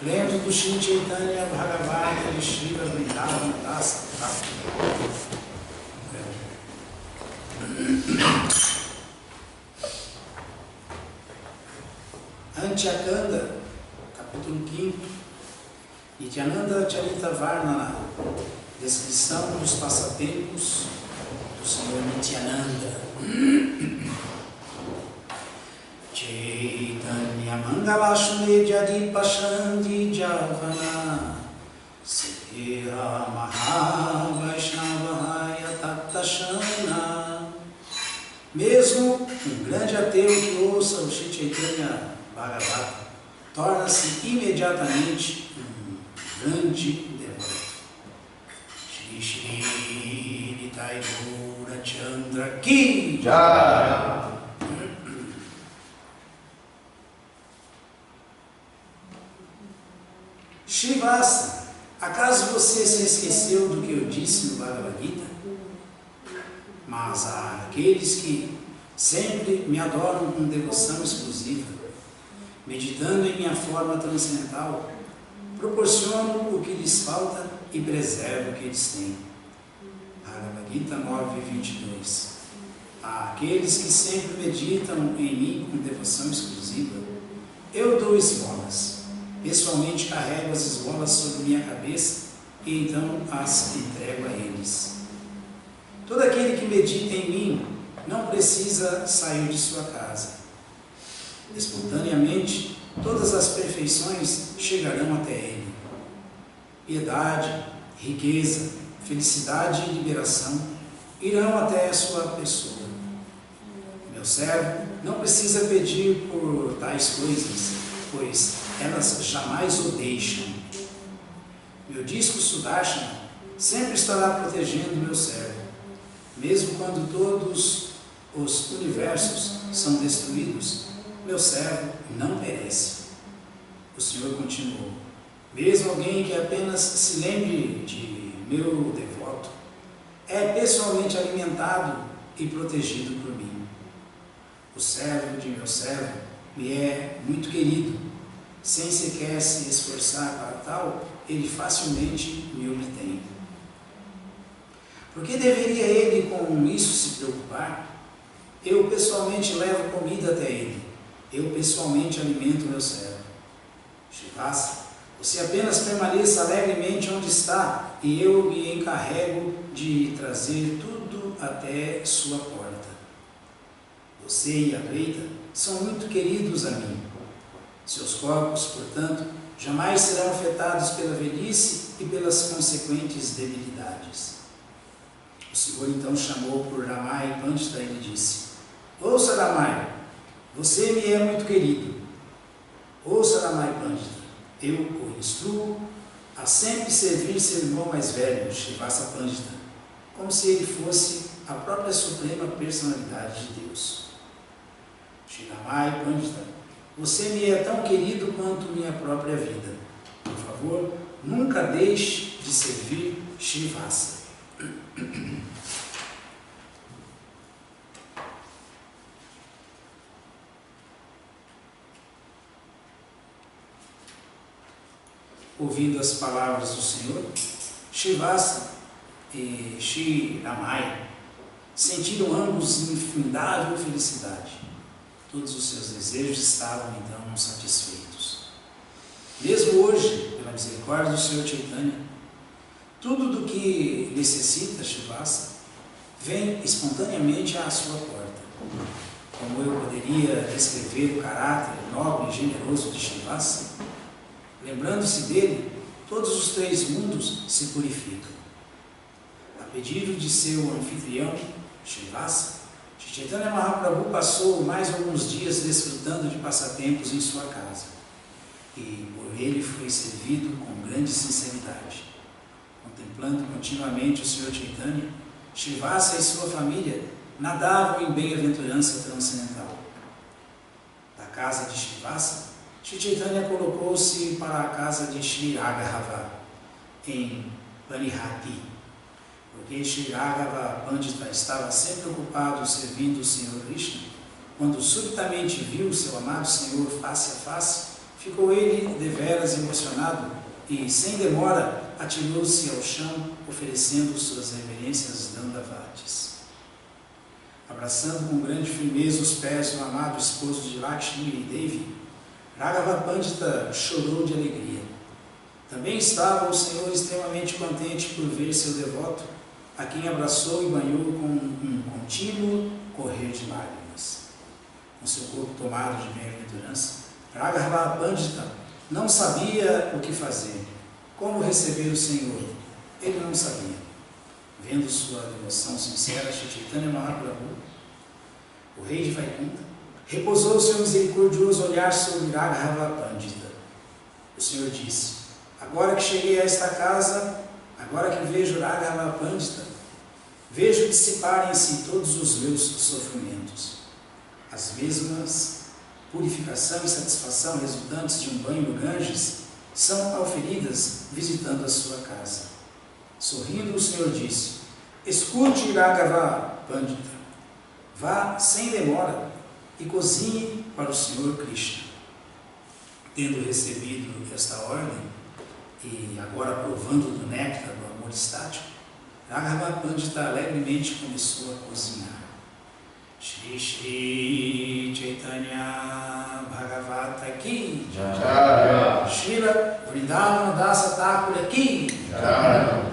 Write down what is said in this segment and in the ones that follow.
Lembro do Shri Chaitanya Bhagavata e Srila Vrindavan Das. Antyakanda, capítulo 5, Nityananda Charita Varnana, descrição dos passatempos do Senhor Nityananda. Chaitanya Mangalashune Jadi Pashandi Javana Sira Maha Vaishnavahaya Tattashana. Mesmo um grande ateu que ouça o Shri Chaitanya Bhagavata torna-se imediatamente um grande devoto. Shri Shri Nitai Gaura Chandra Ki Jai. Shrivasa, acaso você se esqueceu do que eu disse no Bhagavad Gita? Mas aqueles que sempre me adoram com devoção exclusiva, meditando em minha forma transcendental, proporciono o que lhes falta e preservo o que eles têm. Bhagavad Gita 9:22. Àqueles que sempre meditam em mim com devoção exclusiva, eu dou esmolas. Pessoalmente carrego as esmolas sobre minha cabeça e então as entrego a eles. Todo aquele que medita em mim não precisa sair de sua casa. Espontaneamente, todas as perfeições chegarão até ele. Piedade, riqueza, felicidade e liberação irão até a sua pessoa. Meu servo não precisa pedir por tais coisas, pois elas jamais o deixam. Meu disco Sudarshana sempre estará protegendo meu servo, mesmo quando todos os universos são destruídos, meu servo não perece. O Senhor continuou: mesmo alguém que apenas se lembre de meu devoto é pessoalmente alimentado e protegido por mim. O servo de meu servo me é muito querido. Sem sequer se esforçar para tal, ele facilmente me obtém. Por que deveria ele com isso se preocupar? Eu pessoalmente levo comida até ele. Eu pessoalmente alimento meu servo. Shrivasa, você apenas permaneça alegremente onde está e eu me encarrego de trazer tudo até sua porta. Você e a Advaita são muito queridos a mim. Seus corpos, portanto, jamais serão afetados pela velhice e pelas consequentes debilidades. O Senhor então chamou por Ramai Pandita e lhe disse: ouça, Ramai, você me é muito querido. Ouça, Ramai Pandita, eu o instruo a sempre servir seu irmão mais velho, Shrivasa Pandita, como se ele fosse a própria suprema personalidade de Deus. Shri Ramai Pandita, você me é tão querido quanto minha própria vida. Por favor, nunca deixe de servir Shrivasa. Ouvindo as palavras do Senhor, Shrivasa e Shri Ramai sentiram ambos infindável felicidade. Todos os seus desejos estavam então satisfeitos. Mesmo hoje, pela misericórdia do Senhor Chaitanya, tudo do que necessita Shrivasa vem espontaneamente à sua porta. Como eu poderia descrever o caráter nobre e generoso de Shrivasa? Lembrando-se dele, todos os três mundos se purificam. A pedido de seu anfitrião, Shrivasa, Chaitanya Mahaprabhu passou mais alguns dias desfrutando de passatempos em sua casa e por ele foi servido com grande sinceridade. Contemplando continuamente o Senhor Chaitanya, Shrivasa e sua família nadavam em bem-aventurança transcendental. Da casa de Shrivasa, Shri Chaitanya colocou-se para a casa de Shri Raghava, em Panihati, porque Shri Raghava Pandita estava sempre ocupado servindo o Senhor Krishna. Quando subitamente viu seu amado Senhor face a face, Ficou ele deveras emocionado e, sem demora, atirou-se ao chão, oferecendo suas reverências Dandavatis. Abraçando com grande firmeza os pés do amado esposo de Lakshmi e Devi, Raghava Pandita chorou de alegria. Também estava o Senhor extremamente contente por ver seu devoto, a quem abraçou e banhou com um contínuo correr de lágrimas. Com seu corpo tomado de bem-aventurança, Raghava Pandita não sabia o que fazer, como receber o Senhor. Ele não sabia. Vendo sua devoção sincera, Shri Chaitanya Mahaprabhu, o rei de Vaikuntha, repousou seu misericordioso olhar sobre Raghava Pandita. O Senhor disse: agora que cheguei a esta casa, agora que vejo Raghava Pandita, vejo dissiparem-se todos os meus sofrimentos. As mesmas purificação e satisfação resultantes de um banho no Ganges são auferidas visitando a sua casa. Sorrindo, o Senhor disse: escute, Raghava Pandita, vá sem demora e cozinhe para o Senhor Krishna. Tendo recebido esta ordem e agora provando do néctar do amor estático, Raghava Pandita alegremente começou a cozinhar. Shri Shri Chaitanya Bhagavata Ki Jai, Srila Vrindavana Dasa Thakura Ki Jai.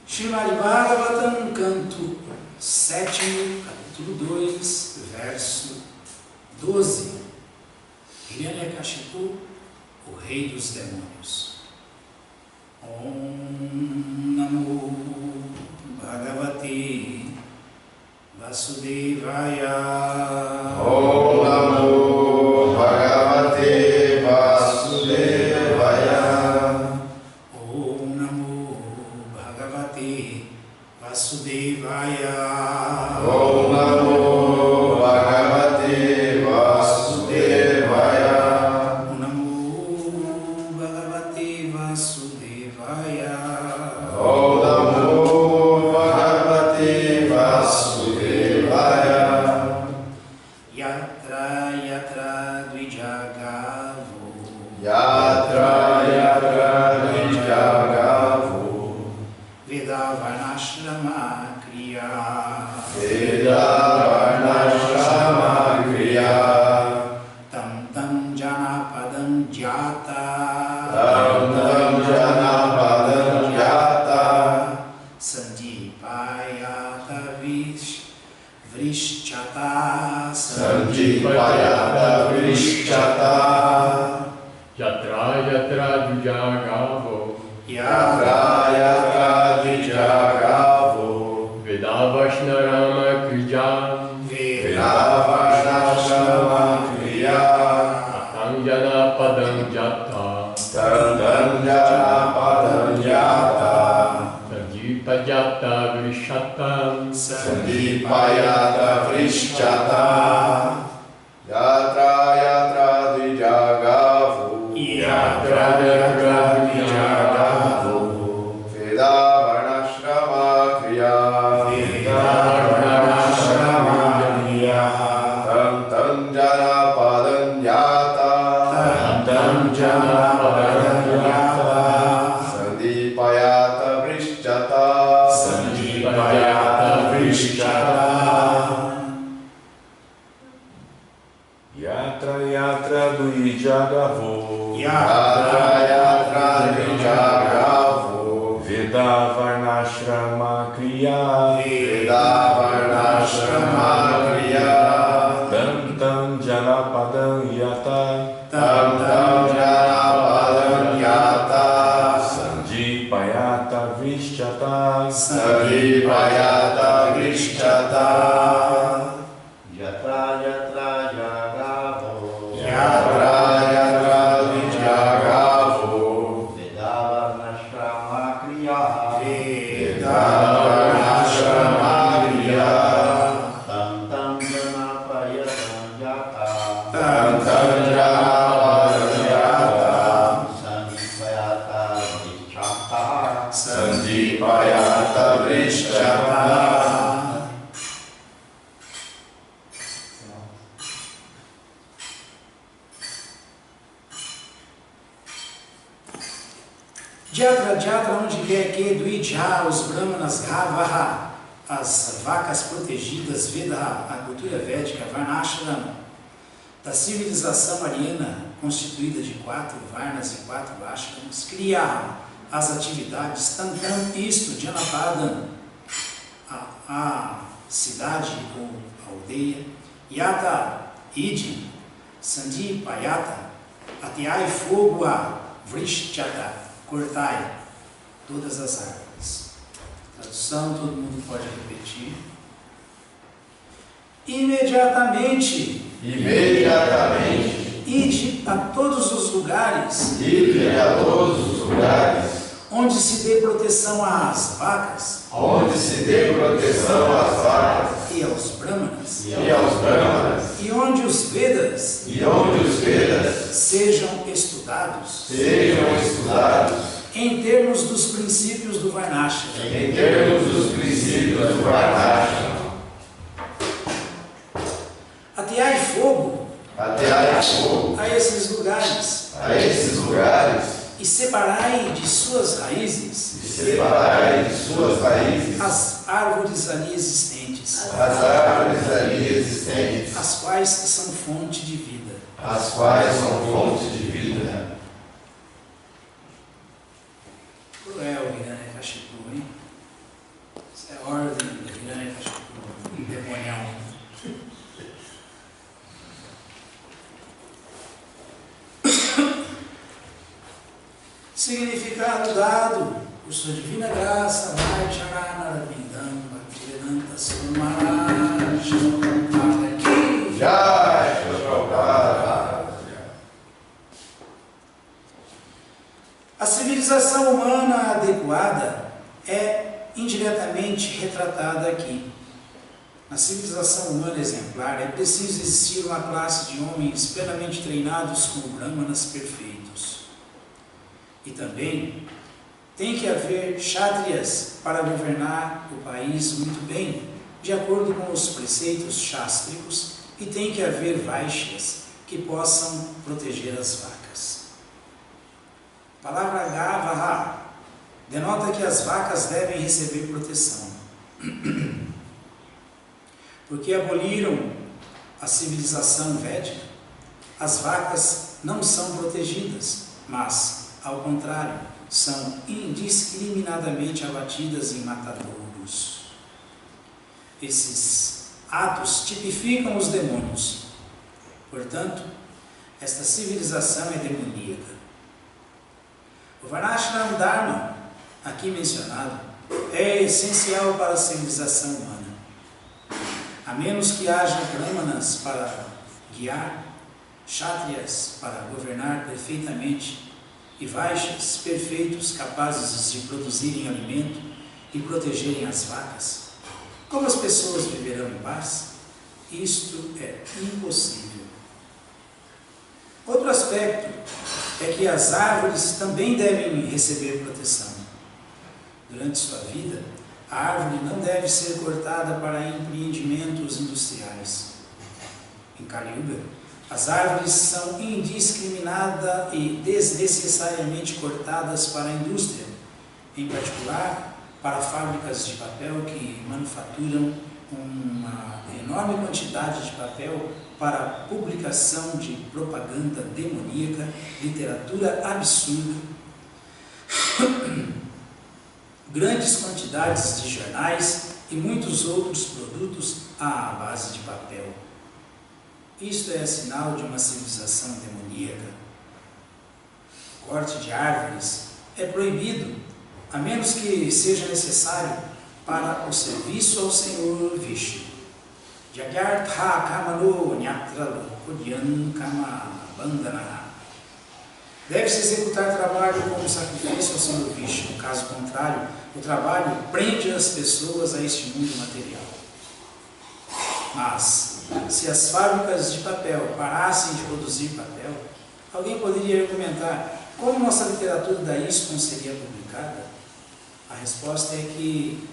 Srimad Bhagavatam, canto 7, capítulo 2, verso 12. Hiranyakashipu, o rei dos demônios. Om Namo Bhagavate Vasudevaya. Om Namo Bhagavate Vasudevaya. Om Namo Bhagavate Vasudevaya. Om Namo Bhagavate Vasudevaya. Om Namo Bhagavate Vasudevaya. Om Namo Bhagavate Vasudevaya. Yatra Yatra Dvijagavo. Yatra Yatra Dvijagavo. Vedavarnashrama Kriya. Vedavarnashrama Kriya. Tam tam janapadam jata. Tam tam janapadam jata. Sandipayata vrishchata. Sandipayata vrishchata. Yatra Yatra Dvijagavo. Yatra Yatra Dvijagavo. Vedavashnarama Kriya. Vedavarnashrama Kriya. Atanjana Padam Jata. Tam janapadam jata. Sanjita Jata Vrishata. Sandipayata vrishchata. Yatra Yatra Dvijagavo. Yatra Yatra Dvijagavo. Vedavarnashrama Kriya. Vedavarnashrama Kriya. Tam tam janapadam jata. Tam janapadam jata. Sandipayata vrishchata. Sandipayata vrishchata. Yatra Yatra Dvijagavo. Yatra Yatra Dvijagavo. Vedavarnashrama Kriya. Vedavarnashrama Kriya. Tam tam janapadam yata. Tam tam janapadam yata. Sandipayata vrishchata. Sandipayata vrishchata. Yatra Yatra Jagavo. Yatra Yatra Dvijagavo. Vedavarnashrama Kriya. Vedavarnashrama Kriya. Tam tam janapayatam jata. Tam tam janapadam yata. Sandipayata vrishchata. Sandipayata vrishchata. Jatra, onde quer que Dvija, os brahmanas, Gavaha, as vacas protegidas, Veda, a cultura védica, Varnashram, da civilização ariana, constituída de 4 Varnas e 4 Ashrams, Kriya, as atividades, Tantam, isto, Janapadam, a cidade ou aldeia, Yata, Idi, Sandi, Payata, Atyai, fogo, a Vrishchata, cortai todas as árvores. Tradução, todo mundo pode repetir. Imediatamente, ide a todos os lugares, onde se dê proteção às vacas, e aos brahmanas, e onde os Vedas, sejam estudados, em termos dos princípios do Varnashram. Ateai fogo a esses lugares, e separai de suas raízes, as árvores ali existentes, as quais são fonte de vida. Cruel Hiranyakashipu, hein? Isso é a ordem do Hiranyakashipu, demonial. Significado dado por sua divina graça, Vai Charana Vindam, Bhaktivedanta Sumara, Shlokampada Ki. Jai Shlokampada. A civilização humana adequada é indiretamente retratada aqui. Na civilização humana exemplar, é preciso existir uma classe de homens plenamente treinados como brahmanas perfeitos. E também tem que haver kshatriyas para governar o país muito bem, de acordo com os preceitos chástricos, e tem que haver vaishyas que possam proteger as vacas. A palavra Gavaha denota que as vacas devem receber proteção. Porque aboliram a civilização védica, as vacas não são protegidas, mas, ao contrário, são indiscriminadamente abatidas em matadouros. Esses atos tipificam os demônios. Portanto, esta civilização é demoníaca. O Varnashram Dharma, aqui mencionado, é essencial para a civilização humana. A menos que haja brahmanas para guiar, kshatriyas para governar perfeitamente, e vaishyas perfeitos capazes de produzirem alimento e protegerem as vacas, como as pessoas viverão em paz? Isto é impossível. Outro aspecto é que as árvores também devem receber proteção. Durante sua vida, a árvore não deve ser cortada para empreendimentos industriais. Em Kali Yuga, as árvores são indiscriminada e desnecessariamente cortadas para a indústria, em particular para fábricas de papel que manufaturam uma enorme quantidade de papel para publicação de propaganda demoníaca, literatura absurda, grandes quantidades de jornais e muitos outros produtos à base de papel. Isto é sinal de uma civilização demoníaca. O corte de árvores é proibido, a menos que seja necessário para o serviço ao Senhor Vishnu. Jagyartha kamano nyatralo kodyan kama bandana. Deve-se executar trabalho como sacrifício ao Senhor Vishnu. Caso contrário, o trabalho prende as pessoas a este mundo material. Mas, se as fábricas de papel parassem de produzir papel, alguém poderia argumentar como nossa literatura da ISKCON seria publicada? A resposta é que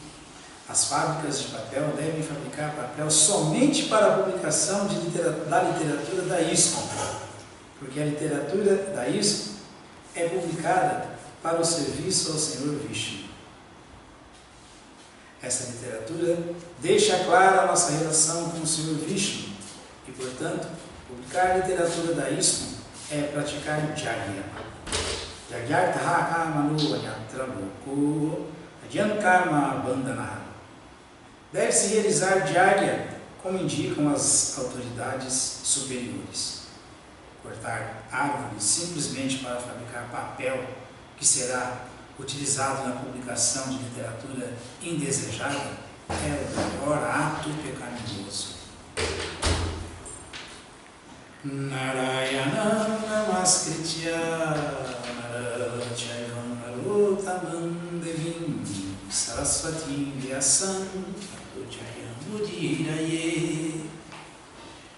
as fábricas de papel devem fabricar papel somente para a publicação da literatura da ISKCON, porque a literatura da ISKCON é publicada para o serviço ao Senhor Vishnu. Essa literatura deixa clara a nossa relação com o Senhor Vishnu e, portanto, publicar a literatura da ISKCON é praticar Jagya. Jagyartha karmano vayatraloko adyan karma bandhana. Deve-se realizar Jagya como indicam as autoridades superiores. Cortar árvores simplesmente para fabricar papel que será utilizado na publicação de literatura indesejada é o maior ato pecaminoso. Narayanam namaskritya narachaivam narotamam devim saraswati vyasam jayam mudiraye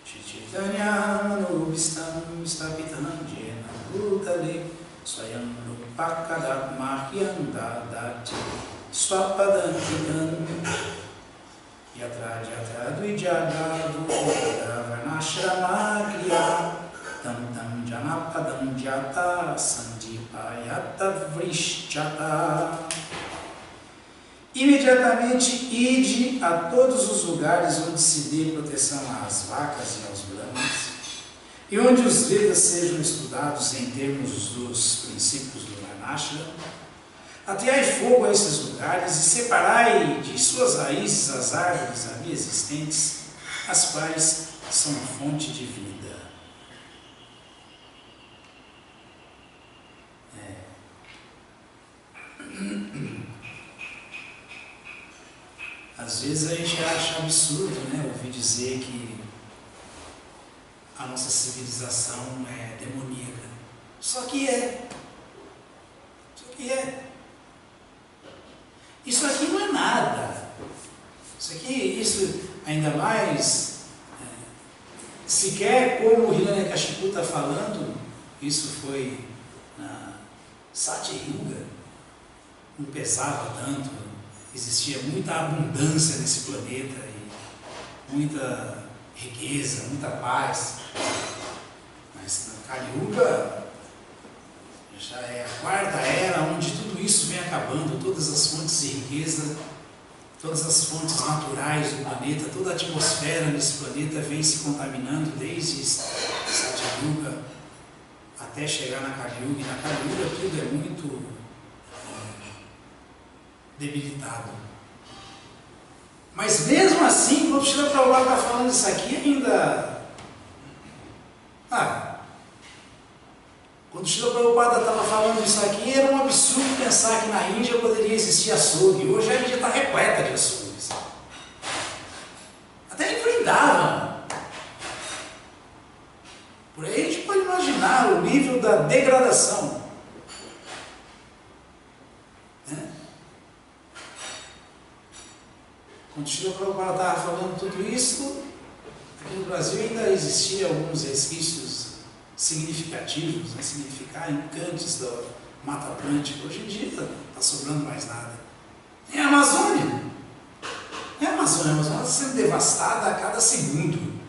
Chaitanya manubhistam stapitam jena bhutale swayam rupakadatmahyam dadati swapadantikam yatra jatra dvijagadu varnashrama kriya tam tam janapadam jata sandipayata vrishchata. Imediatamente ide a todos os lugares onde se dê proteção às vacas e aos brahmanas, e onde os Vedas sejam estudados em termos dos princípios do Varnashrama. Ateai fogo a esses lugares e separai de suas raízes as árvores ali existentes, as quais são fonte de vida. Às vezes a gente acha absurdo, ouvir dizer que a nossa civilização é demoníaca. Só que é. Isso aqui não é nada. Isso ainda mais, sequer como o Hiranyakashipu está falando, isso foi na Satya Yuga, não pesava tanto, existia muita abundância nesse planeta, e muita riqueza, muita paz. Mas na Kali Yuga já é a quarta era onde tudo isso vem acabando, todas as fontes de riqueza, todas as fontes naturais do planeta, toda a atmosfera nesse planeta vem se contaminando desde Satya Yuga até chegar na Kali Yuga. E na Kali Yuga tudo é muito debilitado. Mas mesmo assim, quando o Srila Prabhupada está falando isso aqui, ainda... quando o Srila Prabhupada estava falando isso aqui, era um absurdo pensar que na Índia poderia existir açougue. Hoje a Índia está repleta de açougues. Até em Vrindavan. Por aí a gente pode imaginar o nível da degradação. Quando o Srila Prabhupada estava falando tudo isso, aqui no Brasil ainda existiam alguns resquícios significativos, significantes da Mata Atlântica. Hoje em dia não está sobrando mais nada. É a Amazônia. A Amazônia está sendo devastada a cada segundo.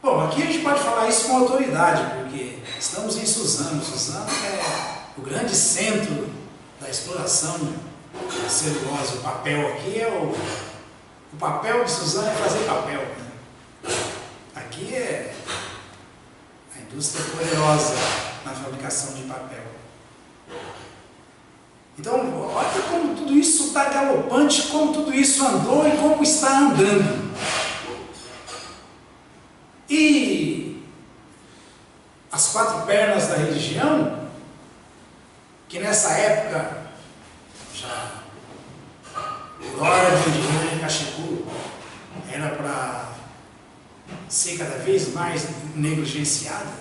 Bom, aqui a gente pode falar isso com autoridade, porque estamos em Suzano. Suzano é o grande centro da exploração da celulose. O papel aqui é o papel de Suzano é fazer papel. Aqui é a indústria poderosa na fabricação de papel. Então, olha como tudo isso está galopante, como tudo isso andou e como está andando. E as quatro pernas da religião, que nessa época já por hora de Hiranyakashipu era para ser cada vez mais negligenciada,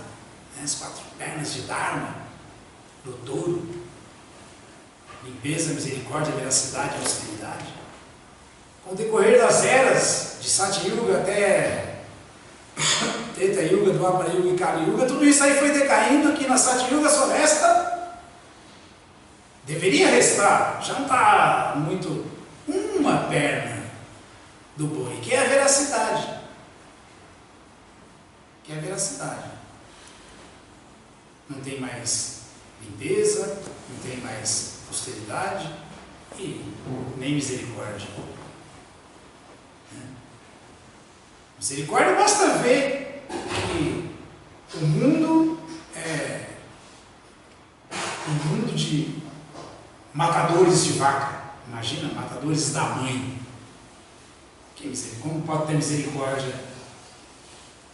as quatro pernas de Dharma, do touro, limpeza, misericórdia, veracidade e austeridade. Com o decorrer das eras, de Satya Yuga até Treta Yuga, Dwapara Yuga e Kali Yuga, tudo isso aí foi decaindo, que na Satya Yuga só resta, deveria restar, já não está muito, uma perna do boi, que é a veracidade. não tem mais limpeza, não tem mais austeridade e nem misericórdia. Misericórdia basta ver que o mundo é um mundo de matadores de vaca. Imagina, matadores da mãe. Como pode ter misericórdia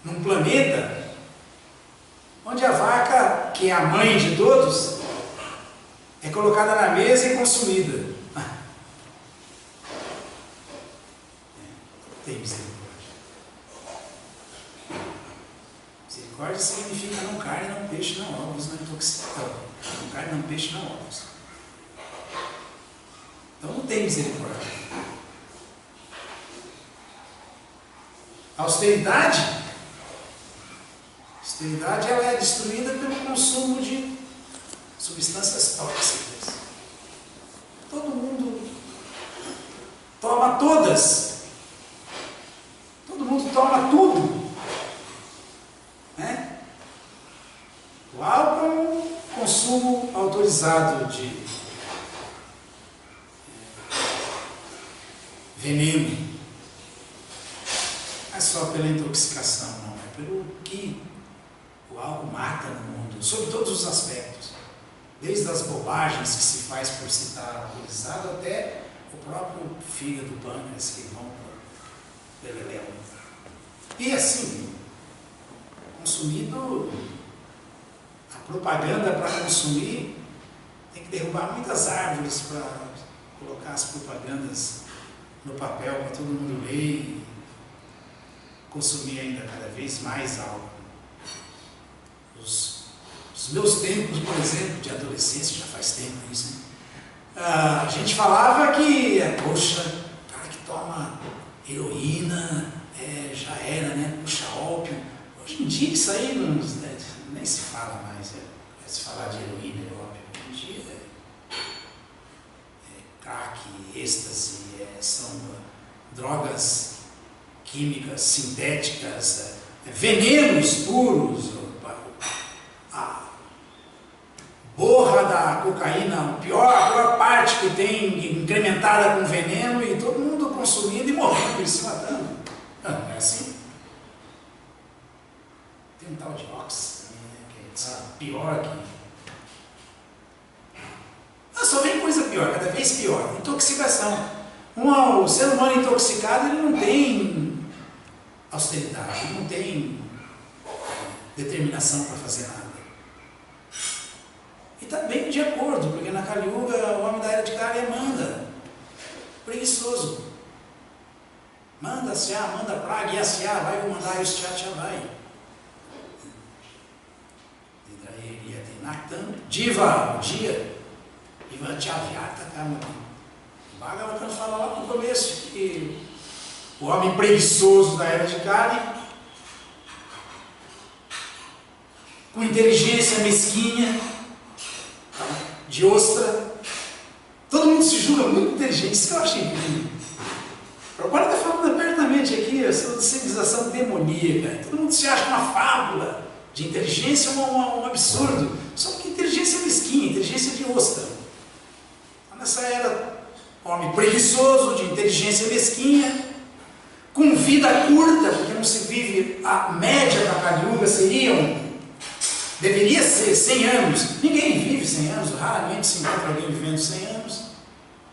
num planeta onde a vaca, que é a mãe de todos, é colocada na mesa e consumida? Tem misericórdia. Misericórdia significa não carne, não peixe, não ovos, não intoxicação. Não carne, não peixe, não ovos. Então não tem misericórdia. A austeridade ela é destruída pelo consumo de substâncias tóxicas. Todo mundo toma todas. Todo mundo toma tudo. Né? O álcool, consumo autorizado de veneno. Não é só pela intoxicação, não. É pelo que o álcool mata no mundo, sob todos os aspectos. Desde as bobagens que se faz por se estar alcoolizado até o próprio fígado, pâncreas que vão pelo beleléu. E assim, consumido, a propaganda para consumir tem que derrubar muitas árvores para colocar as propagandas no papel para todo mundo ler e consumir ainda cada vez mais álcool. Os meus tempos, por exemplo, de adolescência, já faz tempo isso, né? A gente falava que, poxa, o cara que toma heroína já era, né? Puxa ópio. Hoje em dia isso aí nem se fala mais, se falar de heroína e ópio. Hoje em dia crack, êxtase, são drogas químicas, sintéticas, venenos puros, a borra da cocaína, a pior parte que tem, incrementada com veneno, e todo mundo consumindo e morrendo e se matando. Não é assim? Tem um tal de Ox também, né, que é pior que... Só vem coisa pior, cada vez pior. Intoxicação. O ser humano intoxicado, ele não tem austeridade, ele não tem determinação para fazer nada. E está bem de acordo, porque na Kali Yuga o homem da era de Kali manda, preguiçoso. Manda Asya, manda praga, e Asya vai comandar o Sthya vai. Diva, o dia, Diva Chavyata Karma. O Bhagavatam fala lá no começo que o homem preguiçoso da era de Kali, com inteligência mesquinha, de ostra, todo mundo se julga muito inteligente, isso que eu achei incrível. Agora está falando abertamente aqui essa civilização demoníaca, todo mundo se acha uma fábula de inteligência, um absurdo, só que inteligência mesquinha, inteligência de ostra. Então, nessa era, homem preguiçoso, de inteligência mesquinha, com vida curta, porque não se vive, a média da Kali Yuga deveria ser 100 anos. Ninguém vive 100 anos, raramente se encontra alguém vivendo 100 anos.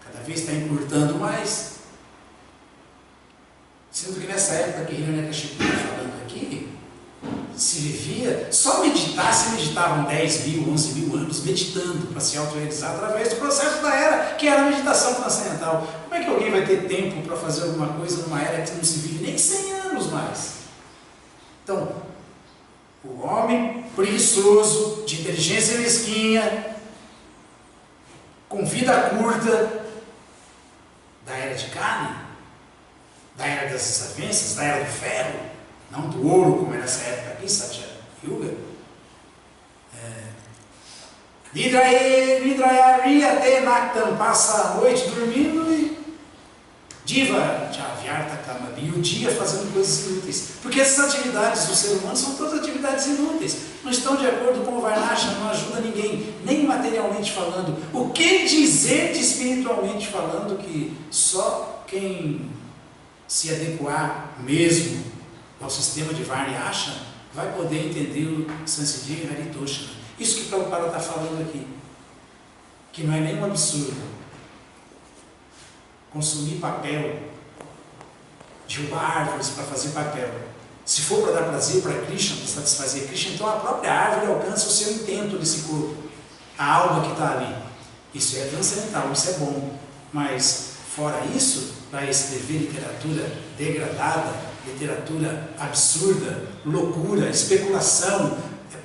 Cada vez está encurtando mais. Sendo que nessa época que Hiranyakashipu está falando aqui, se vivia, só meditar, se meditavam 10 mil, 11 mil anos meditando para se auto-realizar através do processo da era, que era a meditação transcendental. Como é que alguém vai ter tempo para fazer alguma coisa numa era que não se vive nem 100 anos mais? Então, o homem preguiçoso, de inteligência mesquinha, com vida curta, da era de Kali, da era das desavenças, da era do ferro, não do ouro, como era nessa época aqui, Satya Yuga. Nidrayari até Naktam, passa a noite dormindo e Diva Chavyarta Kamabi, o dia fazendo coisas inúteis. Porque essas atividades do ser humano são todas atividades inúteis. Não estão de acordo com o Varnashram, não ajuda ninguém, nem materialmente falando. O que dizer de espiritualmente falando que só quem se adequar mesmo ao sistema de Varnashram vai poder entender o Sansidhi Haritoshana. Isso que Prabhupada está falando aqui, que não é nenhum absurdo. Consumir papel, derrubar árvores para fazer papel. Se for para dar prazer para Krishna, para satisfazer Krishna, então a própria árvore alcança o seu intento desse corpo, a alma que está ali. Isso é transcendental, isso é bom. Mas, fora isso, para escrever literatura degradada, literatura absurda, loucura, especulação,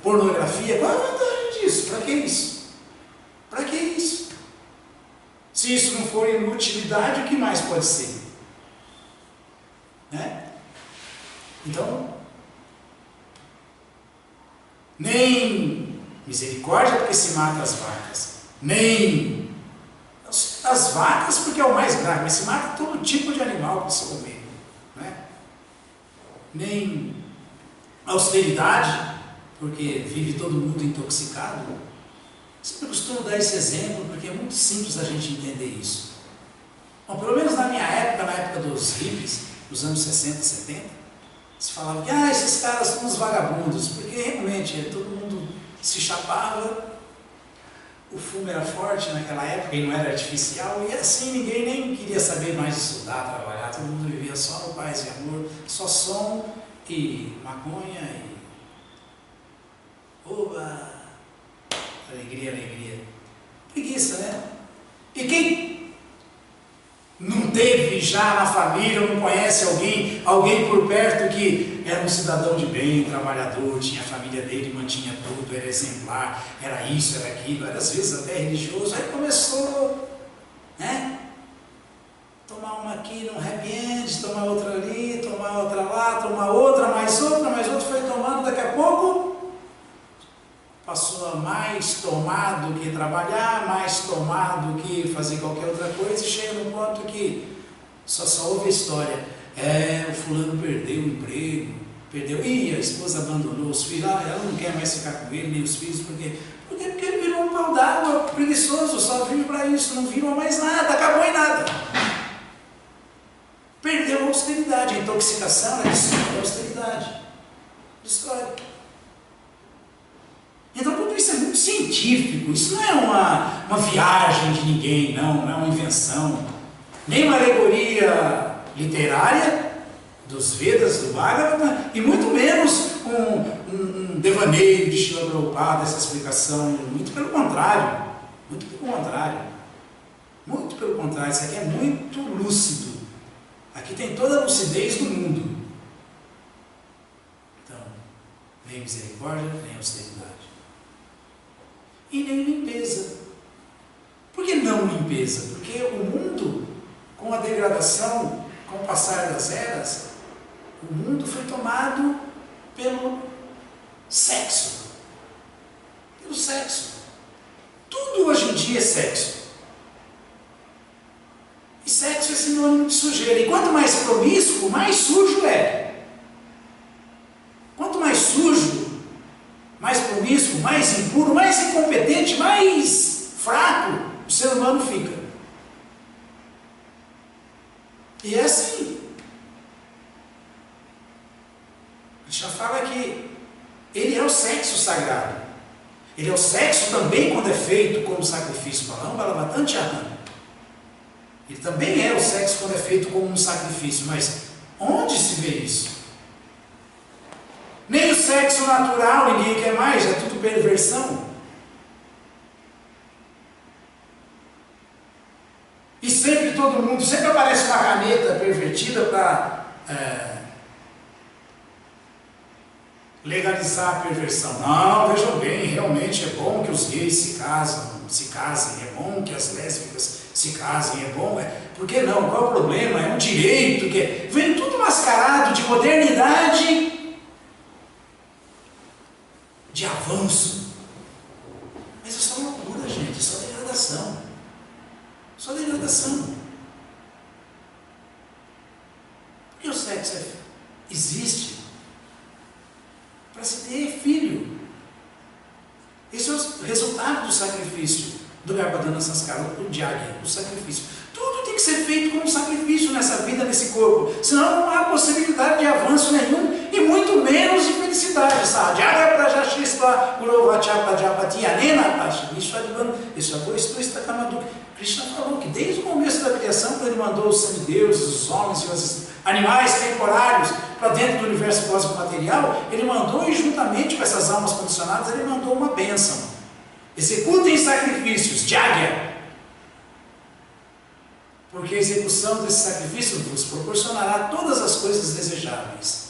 pornografia, qual é a vantagem disso? Para que isso? Para que isso? Se isso não for inutilidade, o que mais pode ser? Né? Então, nem misericórdia porque se mata as vacas, nem as vacas porque é o mais grave, mas se mata todo tipo de animal para se comer. Né? Nem austeridade, porque vive todo mundo intoxicado. Sempre costumo dar esse exemplo porque é muito simples a gente entender isso. Bom, pelo menos na minha época, na época dos hippies, dos anos 60 e 70, se falava que esses caras são uns vagabundos, porque realmente todo mundo se chapava, o fumo era forte naquela época e não era artificial, e assim ninguém nem queria saber mais de estudar, trabalhar, todo mundo vivia só no paz e amor, só som e maconha e oba! Alegria, alegria. Preguiça, né? E quem não teve já na família, não conhece alguém por perto que era um cidadão de bem, um trabalhador, tinha a família dele, mantinha tudo, era exemplar, era isso, era aquilo, era às vezes até religioso, aí começou, né? Tomar uma aqui num happy end, tomar outra ali, tomar outra lá, tomar outra, mais outra, foi tomando, daqui a pouco passou a mais tomar do que trabalhar, mais tomar do que fazer qualquer outra coisa, e chega num ponto que só ouve a história. O fulano perdeu o emprego, a esposa abandonou os filhos, ela não quer mais ficar com ele, nem os filhos, porque ele virou um pau d'água, preguiçoso, só vive para isso, não virou mais nada, acabou em nada. Perdeu a austeridade, a intoxicação destrói a austeridade. Destrói. Então tudo isso é muito científico, isso não é uma viagem de ninguém, não é uma invenção, nem uma alegoria literária dos Vedas, do Bhagavata, e muito menos um devaneio de Srila Prabhupada, essa explicação, muito pelo contrário, isso aqui é muito lúcido, aqui tem toda a lucidez do mundo. Então, nem misericórdia, nem austeridade. E nem limpeza. Por que não limpeza? Porque o mundo, com a degradação, com o passar das eras, o mundo foi tomado pelo sexo. Pelo sexo. Tudo hoje em dia é sexo. E sexo é sinônimo de sujeira. E quanto mais promíscuo, mais sujo é. Quanto mais sujo, mais promíscuo, mais impuro, mais incompetente, mais fraco o ser humano fica. E é assim. Krishna fala que ele é o sexo sagrado. Ele é o sexo também quando é feito como sacrifício. Ele também é o sexo quando é feito como um sacrifício. Mas onde se vê isso? Nem o sexo natural ninguém quer mais, é tudo perversão. E sempre todo mundo, sempre aparece uma caneta pervertida para legalizar a perversão. Não, vejam bem, realmente é bom que os gays se casem, é bom que as lésbicas se casem, é bom, por que não? Qual é o problema? É um direito, vem tudo mascarado de modernidade, de avanço. Mas é só loucura, gente, é só degradação. Só degradação. Porque o sexo existe para se ter filho. Esse é o resultado do sacrifício do Garbhadana Sanskara, o Jagya, o sacrifício. Tudo tem que ser feito como sacrifício nessa vida, nesse corpo. Senão não há possibilidade de avanço nenhum e muito menos de felicidade. Sadhyaya prajashistva gurovachapajapati anena pashvishvadvan esvagoistuistakamadu. Krishna falou que desde o começo da criação, quando ele mandou os semideuses, os homens e os animais temporários para dentro do universo cósmico material, ele mandou, e juntamente com essas almas condicionadas, ele mandou uma bênção. Executem sacrifícios, Jagya, porque a execução desse sacrifício vos proporcionará todas as coisas desejadas.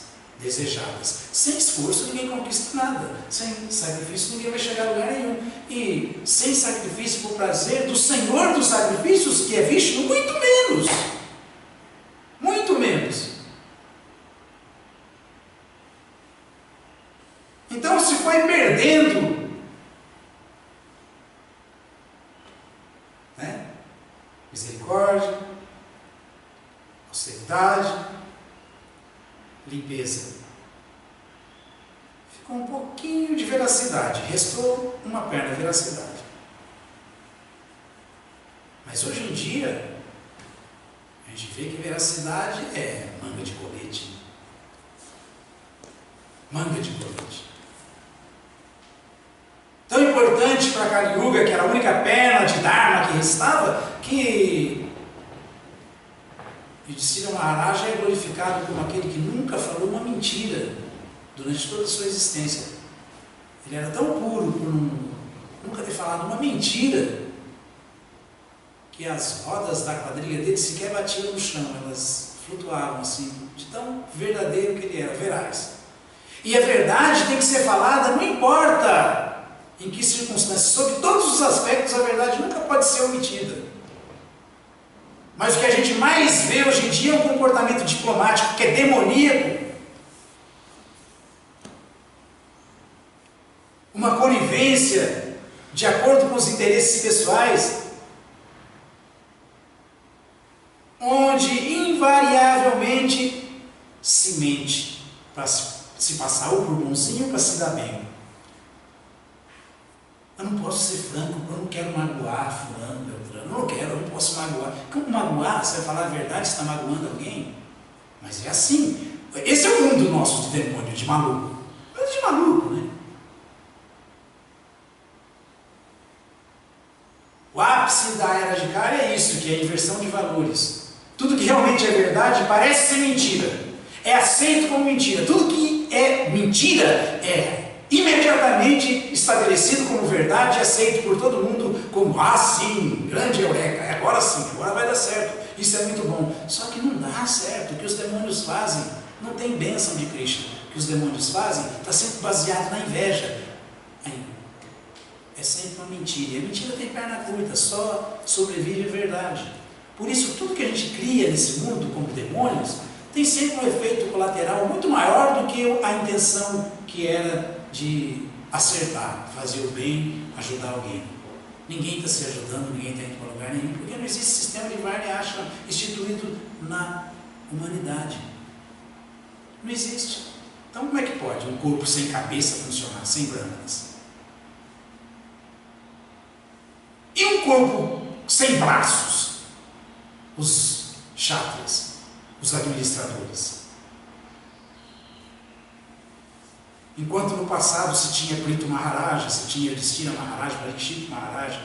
Sem esforço ninguém conquista nada, sem sacrifício ninguém vai chegar a lugar nenhum, e sem sacrifício por prazer do Senhor dos sacrifícios, que é Vishnu, muito menos. Muito menos. Então se foi perdendo, né? Misericórdia, austeridade, limpeza. Ficou um pouquinho de veracidade, restou uma perna de veracidade. Mas hoje em dia, a gente vê que veracidade é manga de colete. Manga de colete. Tão importante para Kali Yuga, que era a única perna de Dharma que restava, que Yudhishthira Maharaja é glorificado como aquele que nunca falou uma mentira durante toda a sua existência. Ele era tão puro por nunca ter falado uma mentira, que as rodas da quadrilha dele sequer batiam no chão, elas flutuavam assim, de tão verdadeiro que ele era, veraz. E a verdade tem que ser falada, não importa em que circunstâncias, sob todos os aspectos, a verdade nunca pode ser omitida. Mas o que a gente mais vê hoje em dia é um comportamento diplomático que é demoníaco. Uma conivência de acordo com os interesses pessoais, onde invariavelmente se mente para se passar ou por bonzinho ou para se dar bem. Eu não posso ser franco, eu não quero magoar fulano, Beltrano, eu não posso magoar. Como magoar? Você vai falar a verdade, você está magoando alguém? Mas é assim. Esse é o mundo nosso de demônio, de maluco. Mas de maluco, né? O ápice da era de Kali é isso, que é a inversão de valores. Tudo que realmente é verdade parece ser mentira. É aceito como mentira. Tudo que é mentira é imediatamente estabelecido como verdade e aceito por todo mundo como, sim, grande eureka, agora sim, agora vai dar certo, isso é muito bom. Só que não dá certo. O que os demônios fazem não tem bênção de Krishna. O que os demônios fazem está sempre baseado na inveja. É sempre uma mentira. E a mentira tem perna curta, só sobrevive a verdade. Por isso, tudo que a gente cria nesse mundo como demônios tem sempre um efeito colateral muito maior do que a intenção que era de acertar, fazer o bem, ajudar alguém. Ninguém está se ajudando, ninguém está indo para lugar nenhum, porque não existe sistema de Varna Ashram instituído na humanidade. Não existe. Então como é que pode um corpo sem cabeça funcionar, sem brahmanas? E um corpo sem braços? Os kshatriyas, os administradores. Enquanto no passado se tinha Prithu Maharaja, se tinha Yudhishthira Maharaja, Parikshit Maharaja,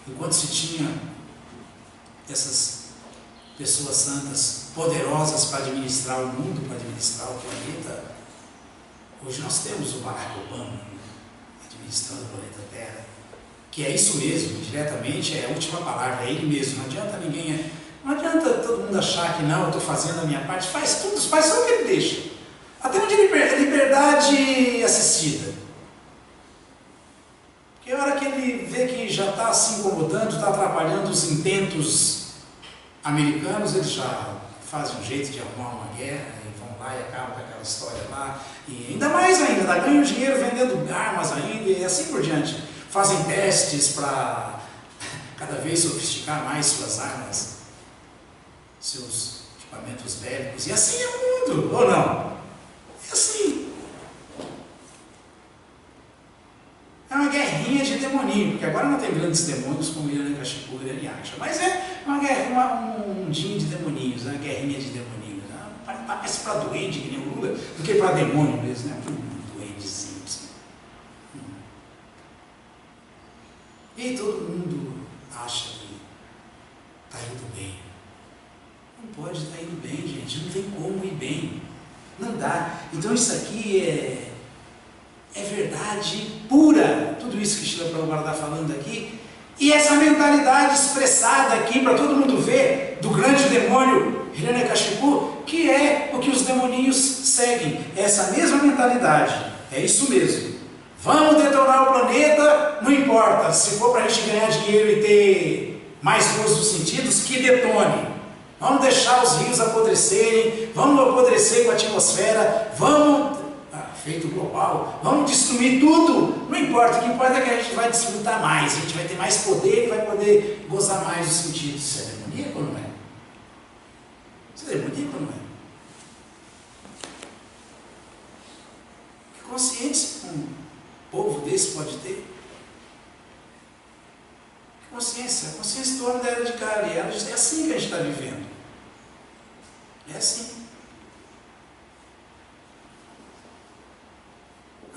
enquanto se tinha essas pessoas santas poderosas para administrar o mundo, para administrar o planeta, hoje nós temos o Barack Obama administrando o planeta Terra, que é isso mesmo, diretamente é a última palavra, é ele mesmo. Não adianta todo mundo achar que não, eu estou fazendo a minha parte, faz tudo, faz só o que ele deixa. Até onde liberdade assistida. Porque a hora que ele vê que já está se incomodando, está atrapalhando os intentos americanos, eles já fazem um jeito de arrumar uma guerra e vão lá e acabam com aquela história lá. E ainda mais ainda, ganham dinheiro vendendo armas ainda e assim por diante. Fazem testes para cada vez sofisticar mais suas armas, seus equipamentos bélicos, e assim é o mundo, ou não? É assim. É uma guerrinha de demoninho, porque agora não tem grandes demônios como Hiranyakashipu e Hiranyaksha, mas é uma guerra, um mundinho de demoninhos, uma guerrinha de demoninhos. Né? Parece para doente, que nem o Lula, do que para demônio mesmo, né? Doentezinho. Assim. E todo mundo acha que está indo bem. Não pode estar indo bem, gente, não tem como ir bem. Não dá. Então isso aqui é verdade pura, tudo isso que Srila Prabhupada está falando aqui, e essa mentalidade expressada aqui para todo mundo ver, do grande demônio Hiranyakashipu, que é o que os demoninhos seguem, essa mesma mentalidade, é isso mesmo. Vamos detonar o planeta, não importa, se for para a gente ganhar dinheiro e ter mais gozo dos sentidos, que detone. Vamos deixar os rios apodrecerem, vamos apodrecer com a atmosfera, vamos, efeito global, vamos destruir tudo, não importa, o que importa é que a gente vai desfrutar mais, a gente vai ter mais poder e vai poder gozar mais dos sentidos. Isso é demoníaco ou não é? Isso é demoníaco ou não é? Que consciência um povo desse pode ter? Que consciência? A consciência do homem da era de Kali, é assim que a gente está vivendo. É assim.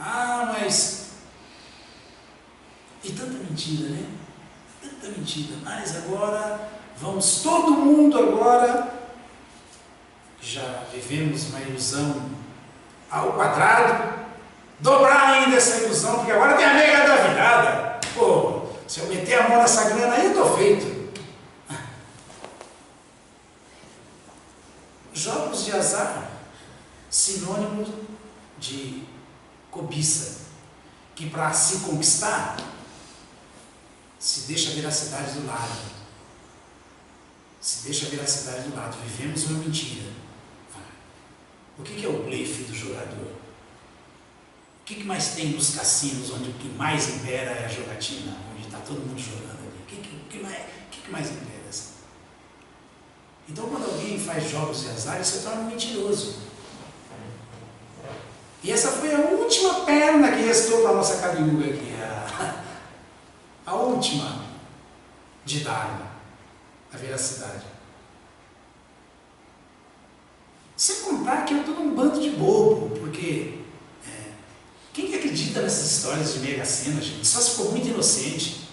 Ah, mas... E tanta mentira, né? Tanta mentira. Mas agora, vamos todo mundo agora, já vivemos uma ilusão ao quadrado, dobrar ainda essa ilusão, porque agora tem a mega da virada. Pô, se eu meter a mão nessa grana aí, eu estou feito. Jogos de azar, sinônimo de cobiça, que para se conquistar, se deixa a veracidade do lado. Se deixa a veracidade do lado. Vivemos uma mentira. O que é o blefe do jogador? O que mais tem nos cassinos, onde o que mais impera é a jogatina, onde está todo mundo jogando ali? O que mais impera? Então, quando alguém faz jogos de azar, ele se torna um mentiroso. E essa foi a última perna que restou para a nossa Kali Yuga aqui, a última de Dharma, a veracidade. Sem contar que é todo um bando de bobo, porque quem que acredita nessas histórias de Mega Sena, gente? Só se for muito inocente.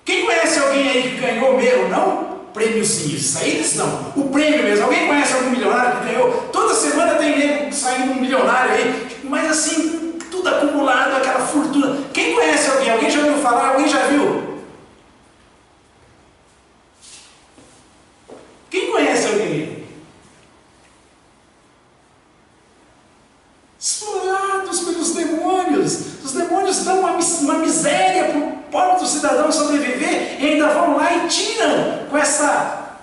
Quem conhece alguém aí que ganhou mesmo, não? Prêmiozinho, isso aí eles dão. O prêmio mesmo. Alguém conhece algum milionário que ganhou? Toda semana tem nego saindo um milionário aí, mas assim, tudo acumulado, aquela fortuna. Quem conhece alguém? Alguém já ouviu falar? Alguém já viu? Quem conhece alguém? Explorados pelos demônios. Os demônios dão uma miséria para o pobre do cidadão sobreviver e ainda vão lá e tiram com essa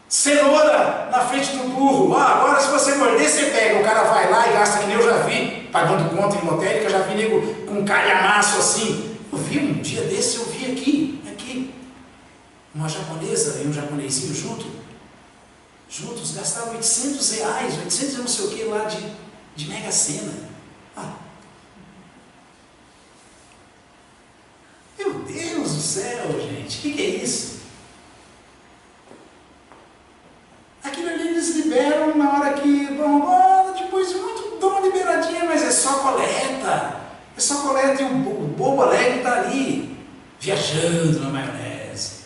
cenoura na frente do burro. Agora se você morder, você pega. O cara vai lá e gasta, que nem eu já vi, pagando conta em lotérica, já vi nego com calhamaço assim. Eu vi um dia desse, eu vi aqui, uma japonesa e um japonesinho juntos gastavam R$800, 800 e não sei o que lá de Mega Sena. Meu Deus do céu, gente, o que é isso? Aquilo ali eles liberam na hora que, depois de muito, dão uma liberadinha, mas é só coleta. É só coleta e o bobo alegre está ali, viajando na maionese,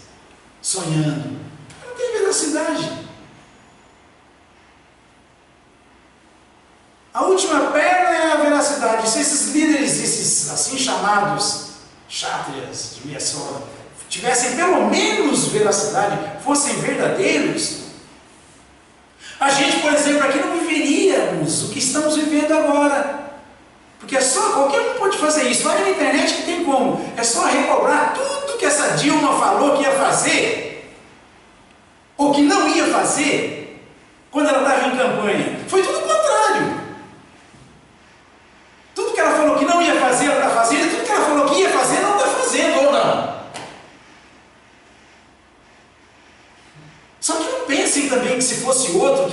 sonhando. Não tem veracidade. A última perna é a veracidade. Se esses líderes, esses assim chamados chátrias de meia sola, tivessem pelo menos veracidade, fossem verdadeiros, a gente, por exemplo, aqui não viveríamos o que estamos vivendo agora. Porque é só, qualquer um pode fazer isso. Vai na internet que tem como. É só recobrar tudo que essa Dilma falou que ia fazer, ou que não ia fazer, quando ela estava em campanha. Foi tudo o contrário. Tudo que ela falou que não ia fazer, ela está fazendo. Tudo que ela falou que ia fazer, não está fazendo, ou não. Só que não pensem também que se fosse outro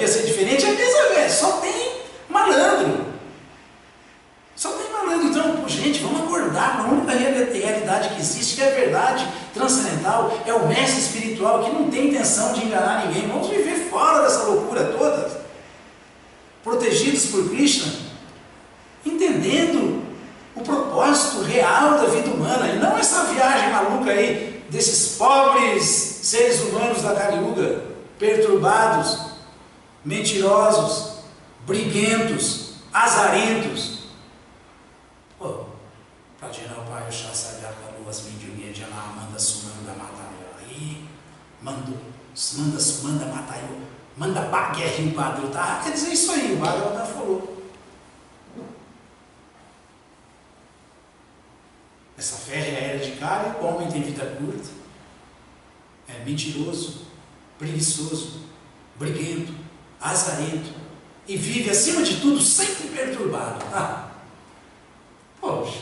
protegidos por Krishna, entendendo o propósito real da vida humana, e não essa viagem maluca aí desses pobres seres humanos da Kali Yuga, perturbados, mentirosos, briguentos, azarentos. Pradinal Pai, o Chassagar, Luas, Mindionia, Diana, Manda, Sumanda, Matayo, aí, Manda, Sumanda, Matayo, Manda, Guerra, o Padre, tá? Quer dizer isso aí, o Bhagavatam falou. Essa férrea era de Kali, o homem tem vida curta, é mentiroso, preguiçoso, briguento, azarento, e vive, acima de tudo, sempre perturbado. Poxa,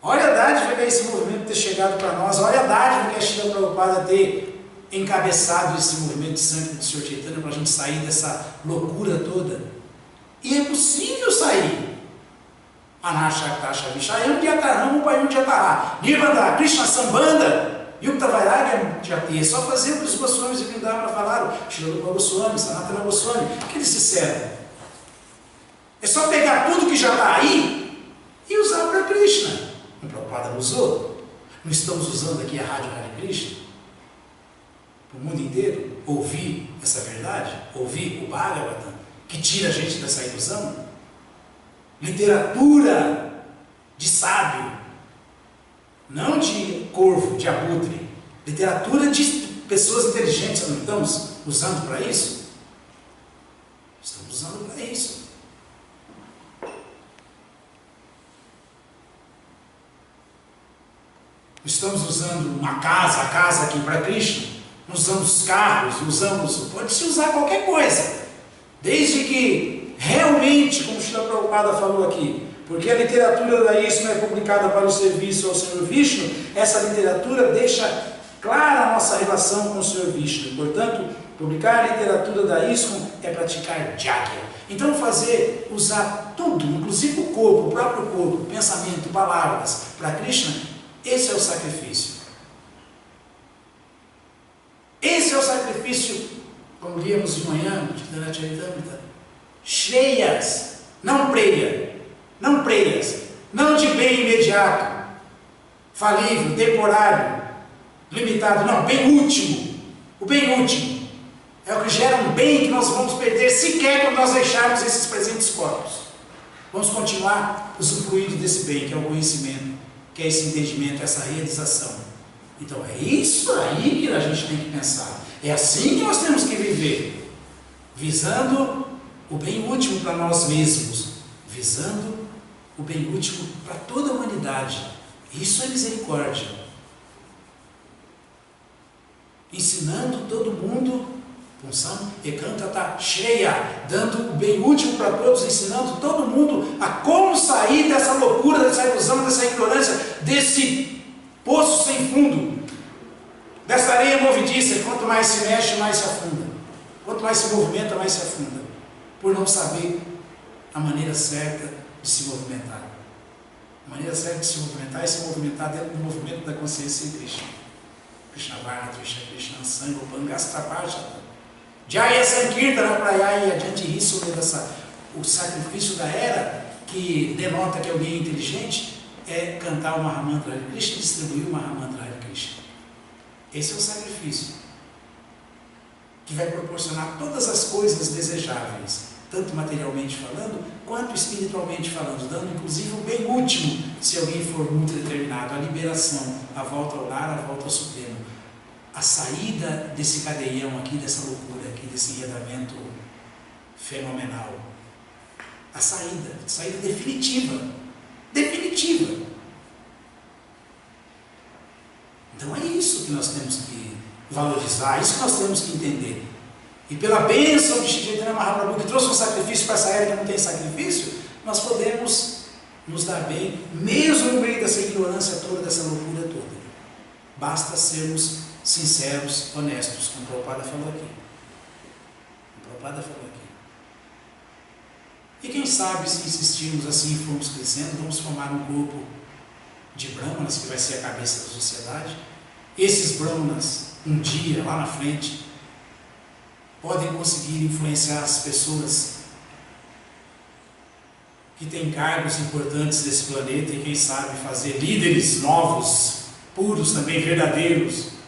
olha a dádiva que é esse movimento ter chegado para nós, olha a dádiva que é Srila Prabhupada ter encabeçado esse movimento de sangue do Sr. Chaitanya para a gente sair dessa loucura toda. E é possível sair. Anashaktasha Vishayam Gyataram Upayam Gyatara Nirvanda Krishna Sambanda Yukta Vairagya Jati. É só fazer o que os Goswamis de Vrindavana falaram, Srila Goswami, Sanatana Goswami, que eles disseram. É só pegar tudo que já está aí e usar para Krishna. O Prabhupada usou. Não estamos usando aqui a Rádio Hare Krishna para o mundo inteiro ouvir essa verdade, ouvir o Bhagavatam, que tira a gente dessa ilusão. Literatura de sábio, não de corvo, de abutre. Literatura de pessoas inteligentes. Não estamos usando para isso? Estamos usando para isso. Estamos usando uma casa, a casa aqui para Krishna. Usamos carros, pode-se usar qualquer coisa, desde que realmente, como o Srila Prabhupada falou aqui, porque a literatura da Isma é publicada para o serviço ao Senhor Vishnu, essa literatura deixa clara a nossa relação com o Senhor Vishnu. Portanto, publicar a literatura da Isma é praticar Jagya. Então usar tudo, inclusive o corpo, o próprio corpo, pensamento, palavras, para Krishna, esse é o sacrifício. Esse é o sacrifício, como líamos de manhã, de Charitamrita. Shreyas, não preias, não de bem imediato, falível, temporário, limitado, não, bem último. O bem último é o que gera um bem que nós vamos perder sequer quando nós deixarmos esses presentes corpos. Vamos continuar usufruindo desse bem, que é o conhecimento, que é esse entendimento, essa realização. Então é isso aí que a gente tem que pensar. É assim que nós temos que viver, visando o bem último para nós mesmos, visando o bem último para toda a humanidade. Isso é misericórdia. Ensinando todo mundo, Punsam Ekantata Shreya, dando o bem último para todos, ensinando todo mundo a como sair dessa loucura, dessa ilusão, dessa ignorância, desse poço sem fundo, dessa areia movediça. Quanto mais se mexe, mais se afunda. Quanto mais se movimenta, mais se afunda, por não saber a maneira certa de se movimentar. A maneira certa de se movimentar é se movimentar dentro do movimento da consciência em Krishna. Krishna Varna, Krishna Krishna, Sango, Pangastra Pacha, Jaya Sankirtana Prayaya, adiante isso, o sacrifício da era, que denota que alguém é inteligente, é cantar o Mahamantra Hare Krishna e distribuir o Mahamantra Hare Krishna. Esse é o sacrifício que vai proporcionar todas as coisas desejáveis, tanto materialmente falando, quanto espiritualmente falando, dando inclusive o bem último, se alguém for muito determinado, a liberação, a volta ao lar, a volta ao Supremo, a saída desse cadeião aqui, dessa loucura aqui, desse enredamento fenomenal, a saída definitiva. Então é isso que nós temos que valorizar, é isso que nós temos que entender. E pela bênção de Shri Chaitanya Mahaprabhu, que trouxe um sacrifício para essa era que não tem sacrifício, nós podemos nos dar bem, mesmo no meio dessa ignorância toda, dessa loucura toda. Basta sermos sinceros, honestos, como o Prabhupada falou aqui. E quem sabe, se insistirmos assim e formos crescendo, vamos formar um grupo de brahmanas, que vai ser a cabeça da sociedade. Esses brahmanas, um dia, lá na frente, podem conseguir influenciar as pessoas que têm cargos importantes desse planeta e quem sabe fazer líderes novos, puros também, verdadeiros.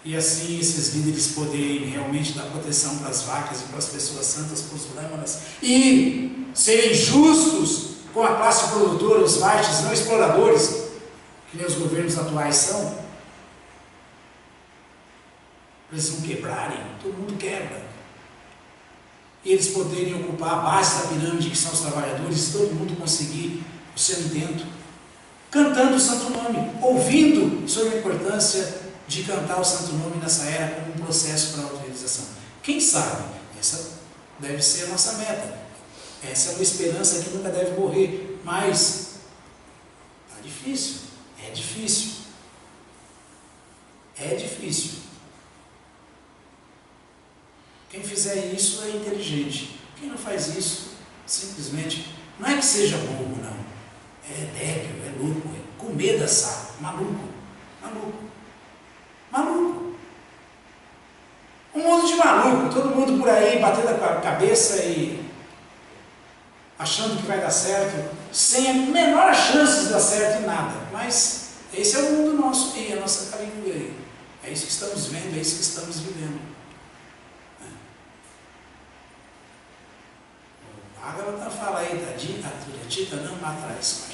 E assim esses líderes poderem realmente dar proteção para as vacas e para as pessoas santas, para os brahmanas, e serem justos com a classe produtora, os vaixas, não exploradores, que nem os governos atuais são. Eles não quebrarem, todo mundo quebra. E eles poderem ocupar a base da pirâmide, que são os trabalhadores, e todo mundo conseguir o seu intento, cantando o Santo Nome, ouvindo sobre a importância de cantar o Santo Nome nessa era como um processo para a autorrealização. Quem sabe? Essa deve ser a nossa meta. Essa é uma esperança que nunca deve morrer. Mas está difícil. É difícil. É difícil. Quem fizer isso é inteligente. Quem não faz isso, simplesmente, não é que seja bobo, não. É débil, é louco, é com medo, saco, maluco. Um mundo de maluco, todo mundo por aí batendo a cabeça e achando que vai dar certo, sem a menor chance de dar certo em nada. Mas esse é o mundo nosso aí, a nossa caminho aí. É isso que estamos vendo, é isso que estamos vivendo. O Bhagavatam fala aí, Tadita não atrás,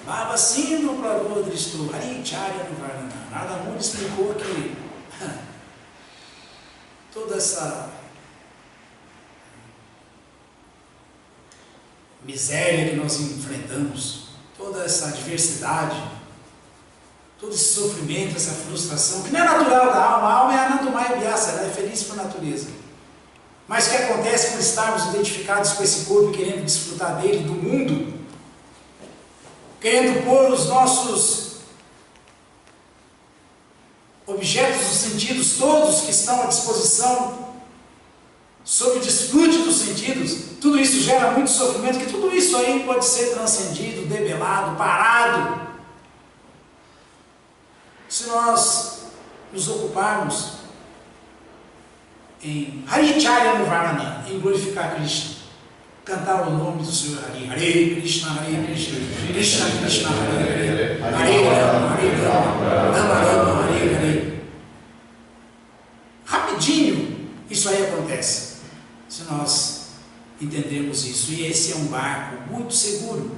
Baba Sindhu Prabhu Dristu, Hari Charya Nuvarnana. Narada Muni explicou que toda essa miséria que nós enfrentamos, toda essa adversidade, todo esse sofrimento, essa frustração, que não é natural da alma, a alma é Anandamaya Vyasa, ela é feliz por natureza. Mas o que acontece por estarmos identificados com esse corpo e querendo desfrutar dele, do mundo, querendo pôr os nossos objetos dos sentidos, todos que estão à disposição, sob o desfrute dos sentidos, tudo isso gera muito sofrimento, que tudo isso aí pode ser transcendido, debelado, parado, se nós nos ocuparmos em Hari Charya Nuvarnana, em glorificar Krishna, cantar o nome do Senhor Hari, Hare Krishna, Krishna Krishna, Hare Hare, Hare Rama, Rama Rama, Hare Hare. Rapidinho isso aí acontece, se nós entendermos isso. E esse é um barco muito seguro,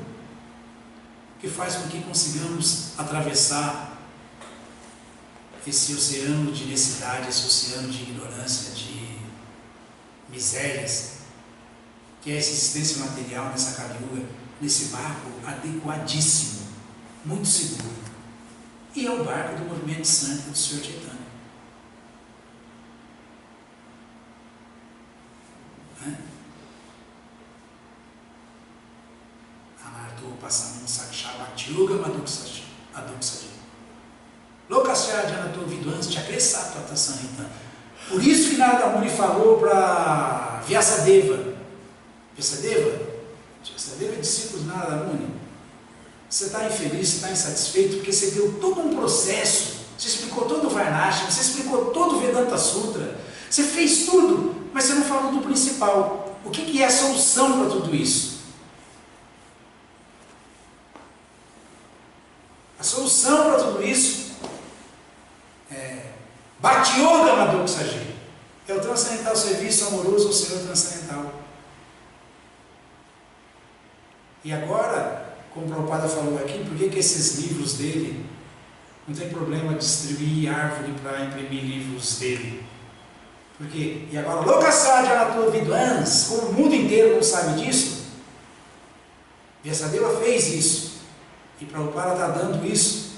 que faz com que consigamos atravessar esse oceano de necessidade, esse oceano de ignorância, de misérias, que é a existência material nessa Kali-yuga, nesse barco adequadíssimo, muito seguro. E é o barco do movimento santo do Senhor Chaitanya. Anarto Passamam Saksha Bhakti-yuga Madhuksaji. Lokasya Janato Vidvans Chakresa Tatasanhita. Por isso que Narada Muni falou para Vyasadeva. Vyasadeva é discípulo de Narada Muni. Você está infeliz, você está insatisfeito, porque você deu todo um processo, você explicou todo o Varnashram, você explicou todo o Vedanta Sutra, você fez tudo, mas você não falou do principal. O que é a solução para tudo isso? A solução para tudo isso é Bhakti Yoga Madhuksaji, é o transcendental serviço amoroso ao Senhor transcendental. E agora, como o Prabhupada falou aqui, por que esses livros dele, não tem problema distribuir árvore para imprimir livros dele? Por quê? E agora, Lokasya Janato Vidvans, como o mundo inteiro não sabe disso, Vyasadeva fez isso. E Prabhupada está dando isso,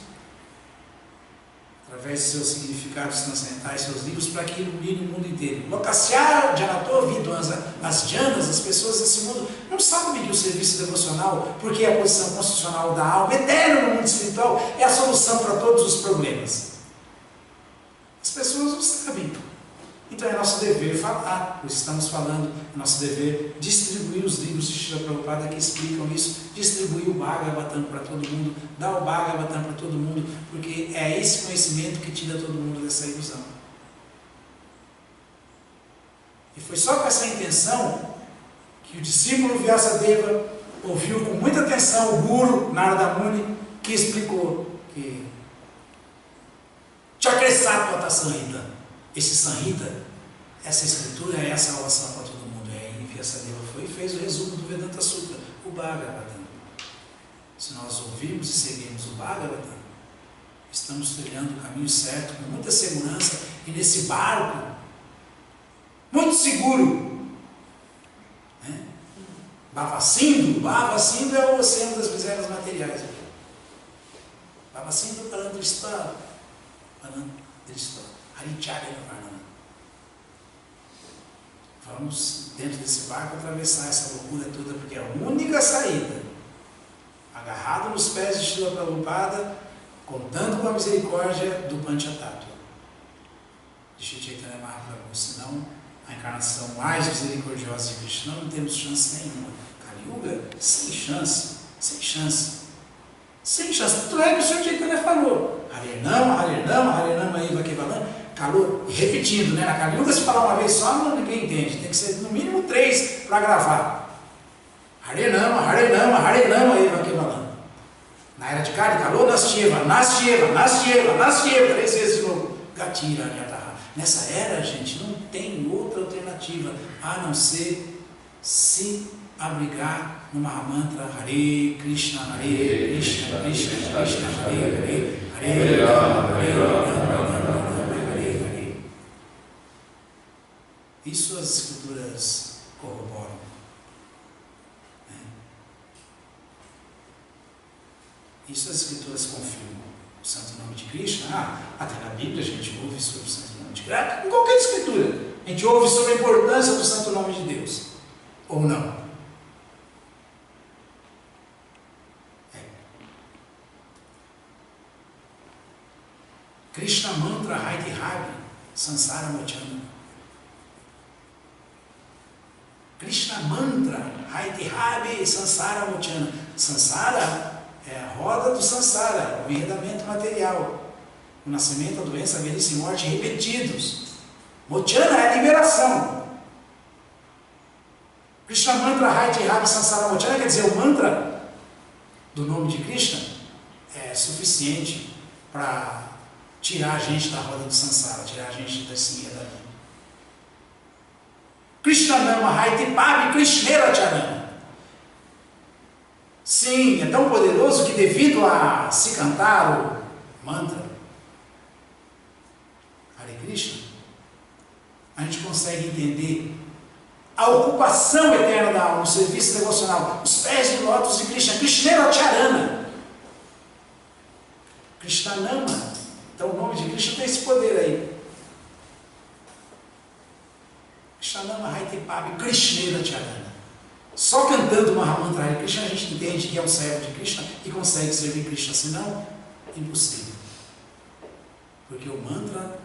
através de seus significados transcendentais, seus livros, para que ilumine o mundo inteiro. Lokasya Janato Vidvans, as janas, as pessoas desse mundo, não sabem que o serviço devocional, porque é a posição constitucional da alma, eterna no mundo espiritual, é a solução para todos os problemas. As pessoas não sabem. Então é nosso dever falar, pois estamos falando, é nosso dever distribuir os livros de Srila Prabhupada que explicam isso, distribuir o Bhagavatam para todo mundo, dar o Bhagavatam para todo mundo, porque é esse conhecimento que tira todo mundo dessa ilusão. E foi só com essa intenção que o discípulo Vyasadeva ouviu com muita atenção o Guru Narada Muni, que explicou que Chakresattvata Sanhita, esse Sanhita, essa escritura é a salvação para todo mundo. E aí Vyasadeva foi e fez o resumo do Vedanta Sutra, o Bhagavatam. Se nós ouvirmos e seguirmos o Bhagavatam, estamos trilhando o caminho certo, com muita segurança, e nesse barco, muito seguro. Né? Bhavasindhu é o oceano das misérias materiais. Bhavasindhu Parandrista, Harichagya Varnana. Vamos, dentro desse barco, atravessar essa loucura toda, porque é a única saída. Agarrado nos pés de Srila Prabhupada, contando com a misericórdia do Panchatattva, de Shri Chaitanya Mahaprabhu. Senão, a encarnação mais misericordiosa de Krishna, não temos chance nenhuma. Kali Yuga, sem chance, sem chance. Sem chance. Tudo é que o Sr. Chaitanya falou. Harinama, Eva Kevalam. Calou, repetindo, né? Na Kali Yuga, se falar uma vez só, ninguém entende. Tem que ser no mínimo 3 para gravar. Harinama, Eva Kevalam. Na era de Kali, calou, Nastyeva, 3 vezes de novo. Gatira, Nyataha. Nessa era, gente, não tem outra alternativa a não ser se abrigar no Mahamantra Hare Krishna, Krishna, Hare Hare. Isso as escrituras corroboram. Isso as escrituras confirmam. O santo nome de Krishna, até na Bíblia a gente ouve sobre o santo nome de Krishna. Em qualquer escritura, a gente ouve sobre a importância do santo nome de Deus. Ou não? Krishna Mantra Haiti Havi Sansara Mochana. Krishna Mantra Haiti Havi Sansara Mochana. Sansara é a roda do Sansara, o enredamento material, o nascimento, a doença, a velhice e morte repetidos. Mochana é a liberação. Krishna Mantra Haiti Havi Sansara Mochana quer dizer, o mantra do nome de Krishna é suficiente para tirar a gente da roda do Sansara, tirar a gente desse enredamento. Krishna Nama Haiti Pavi Krishnera Charana. Sim, é tão poderoso que devido a se cantar o mantra Hare Krishna, a gente consegue entender a ocupação eterna da alma, o serviço devocional, os pés de lótus de Krishna, Krishnera Charana. Krishnanama, então o nome de Krishna tem esse poder aí. Krishnanama Haitipavi Krishnera Charana. Só cantando Mahamantra Hare Krishna a gente entende que é um servo de Krishna e consegue servir Krishna, senão, impossível. Porque o mantra,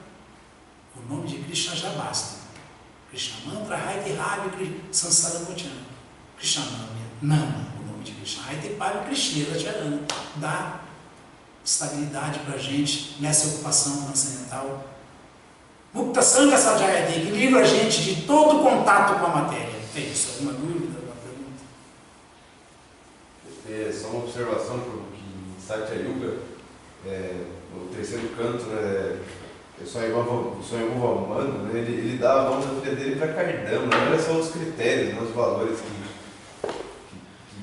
o nome de Krishna já basta. Krishna Mantra, Haiti Havi Sansara Mochana. Krishna Nama, o nome de Krishna. Haiti Pavi Krishnera Charana. Dá estabilidade para a gente nessa ocupação transcendental. Mukta Sangha Sajayati, que livra a gente de todo contato com a matéria. É isso, alguma dúvida? Só uma observação que em Satya Yuga, o terceiro canto, né, o Swayambhuva Manu, né, ele dá a mão da filha dele para Kardama, né? Olha só os critérios, né, os valores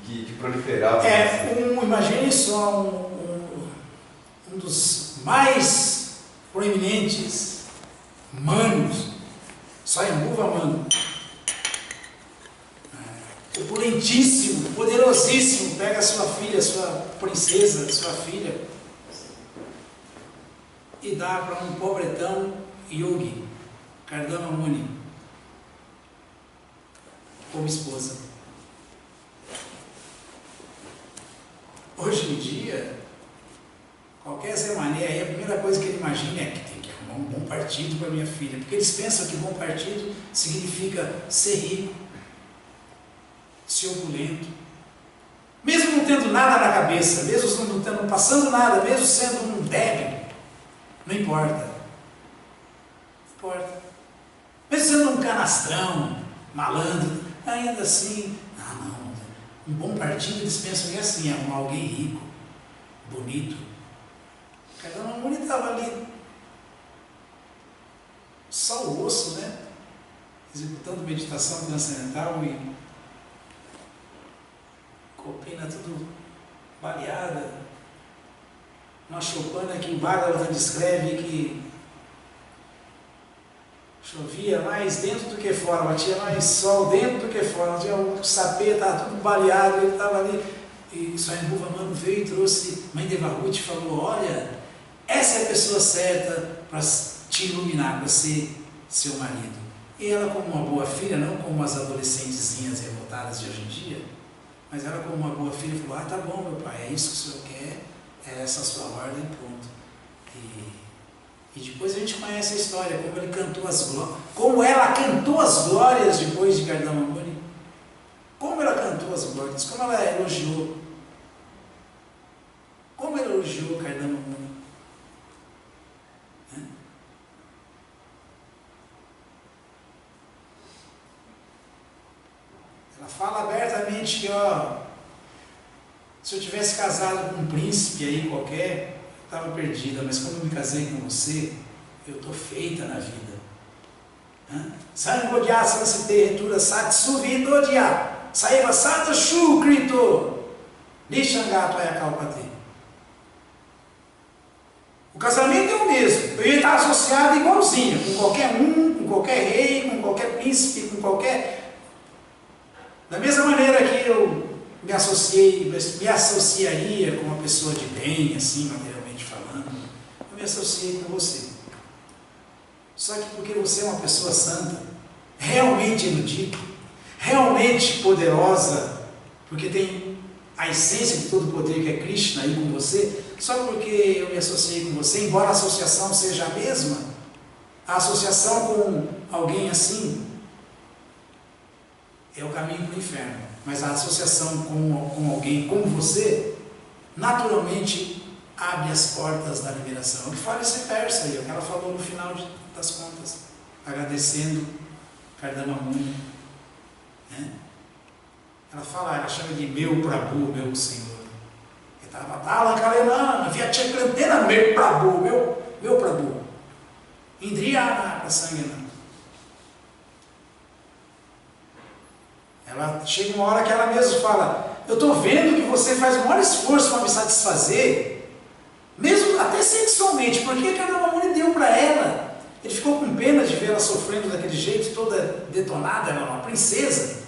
que proliferavam. Imagine só um dos mais proeminentes manos, Swayambhuva Manu. Opulentíssimo, poderosíssimo, pega a sua filha, sua princesa, sua filha e dá para um pobretão yogi, Kardama Muni, como esposa. Hoje em dia, qualquer Zé Mané aí, a primeira coisa que ele imagina é que tem que arrumar um bom partido para minha filha, porque eles pensam que bom partido significa ser rico, ser opulento, mesmo não tendo nada na cabeça, mesmo não passando nada, mesmo sendo um débil, não importa. Não importa. Mesmo sendo um canastrão, malandro, ainda assim, não. Um bom partido eles pensam que é assim, arrumar alguém rico, bonito. Kardama Muni estava ali, só o osso, né? Executando meditação transcendental e copina tudo baleada. Uma choupana que em Bhagavatam descreve que chovia mais dentro do que fora, batia mais sol dentro do que fora, tinha o sapê, estava tudo baleado, ele estava ali, e Swayambhuva Manu veio e trouxe, Mãe Devahuti falou, olha, essa é a pessoa certa para te iluminar, para ser seu marido. E ela, como uma boa filha, não como as adolescentezinhas revoltadas de hoje em dia, mas ela, como uma boa filha, falou, tá bom, meu pai, é isso que o senhor quer, é essa a sua ordem, ponto. E depois a gente conhece a história, como ele cantou as glórias, como ela cantou as glórias depois de Kardama Muni. Como ela cantou as glórias, como ela elogiou. Como ela elogiou Kardama Muni. Ela fala abertamente que, se eu tivesse casado com um príncipe aí qualquer, estava perdida, mas como eu me casei com você, eu estou feita na vida. Sangodya sansite retura satsu vidodya saiva sata shukrito nishangato ayakalpate. O casamento é o mesmo, eu ia estar associado igualzinho, com qualquer um, com qualquer rei, com qualquer príncipe, com qualquer... Da mesma maneira que eu me associaria com uma pessoa de bem, assim, materialmente falando, eu me associei com você. Só que porque você é uma pessoa santa, realmente erudita, realmente poderosa, porque tem a essência de todo o poder que é Krishna aí com você, só porque eu me associei com você, embora a associação seja a mesma, a associação com alguém assim é o caminho para o inferno. Mas a associação com alguém como você, naturalmente abre as portas da liberação. O que fala esse verso aí, o que ela falou no final das contas, agradecendo Kardama Muni. Ela fala, ela chama de meu Prabhu, meu Senhor. Ele estava Tala Kalenana, Vyachakantena, meu Prabhu, meu Prabhu. Indriyana Prasangana. Ela chega uma hora que ela mesma fala, eu estou vendo que você faz o maior esforço para me satisfazer, mesmo até sexualmente, porque Kardama Muni deu para ela. Ele ficou com pena de ver ela sofrendo daquele jeito, toda detonada, ela é uma princesa.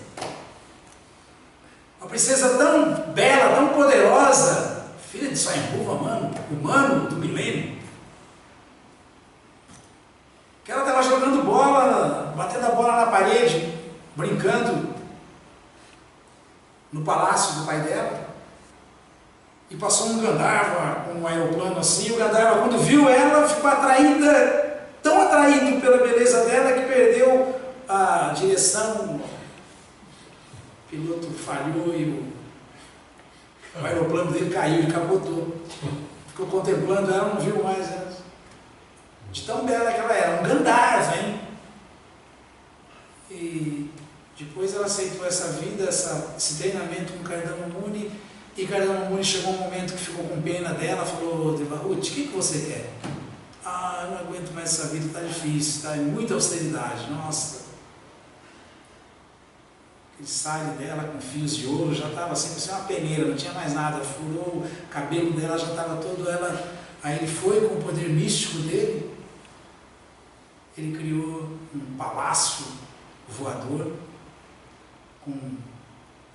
Uma princesa tão bela, tão poderosa, filha de Swayambhuva Manu, humano do milênio. Que ela estava jogando bola, batendo a bola na parede, brincando no palácio do pai dela, e passou um Gandharva com um aeroplano assim, o Gandharva, quando viu ela, ficou atraída, tão atraído pela beleza dela, que perdeu a direção, o piloto falhou e o aeroplano dele caiu e capotou. Ficou contemplando ela, não viu mais ela. De tão bela que ela era, um Gandharva, hein? E depois ela aceitou essa vida, esse treinamento com Kardama Muni, e Kardama Muni chegou um momento que ficou com pena dela, falou, Devahuti, o que você quer? Eu não aguento mais essa vida, está difícil, está em muita austeridade, nossa. Aquele sale dela com fios de ouro já estava assim, parecia uma peneira, não tinha mais nada, furou, o cabelo dela já estava todo, aí ele foi com o poder místico dele, ele criou um palácio voador, com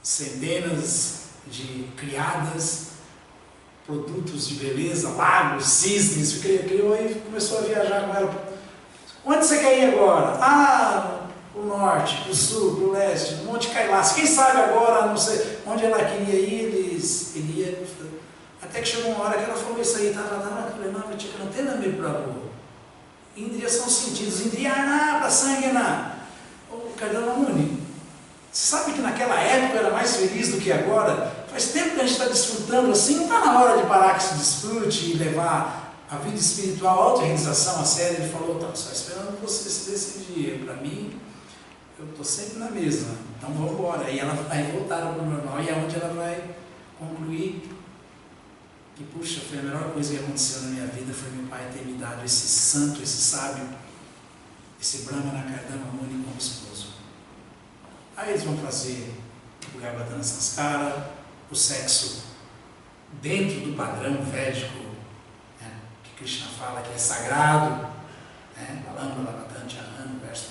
centenas de criadas, produtos de beleza, lagos, cisnes, criou e começou a viajar com ela. Onde você quer ir agora? O norte, o sul, o leste, no Monte Kailash. Quem sabe agora, não sei, onde ela queria ir, ele ia. Até que chegou uma hora que ela falou isso aí, estava meu Prabhu. Indriya são sentidos, Indriyana Prasangana. Kardama Muni, você sabe que naquela época eu era mais feliz do que agora? Faz tempo que a gente está desfrutando assim, não está na hora de parar com esse desfrute e levar a vida espiritual, a autorrealização, a série, ele falou, tá, só esperando você se decidir. Para mim, eu estou sempre na mesma, então vamos embora. Aí ela vai voltar para o normal e é onde ela vai concluir que, puxa, foi a melhor coisa que aconteceu na minha vida, foi meu pai ter me dado esse santo, esse sábio, esse Brahmana Kardama Muni como esposo. Aí eles vão fazer o Garbhadana Sanskara, o sexo dentro do padrão védico, né, que Krishna fala que é sagrado, né, verso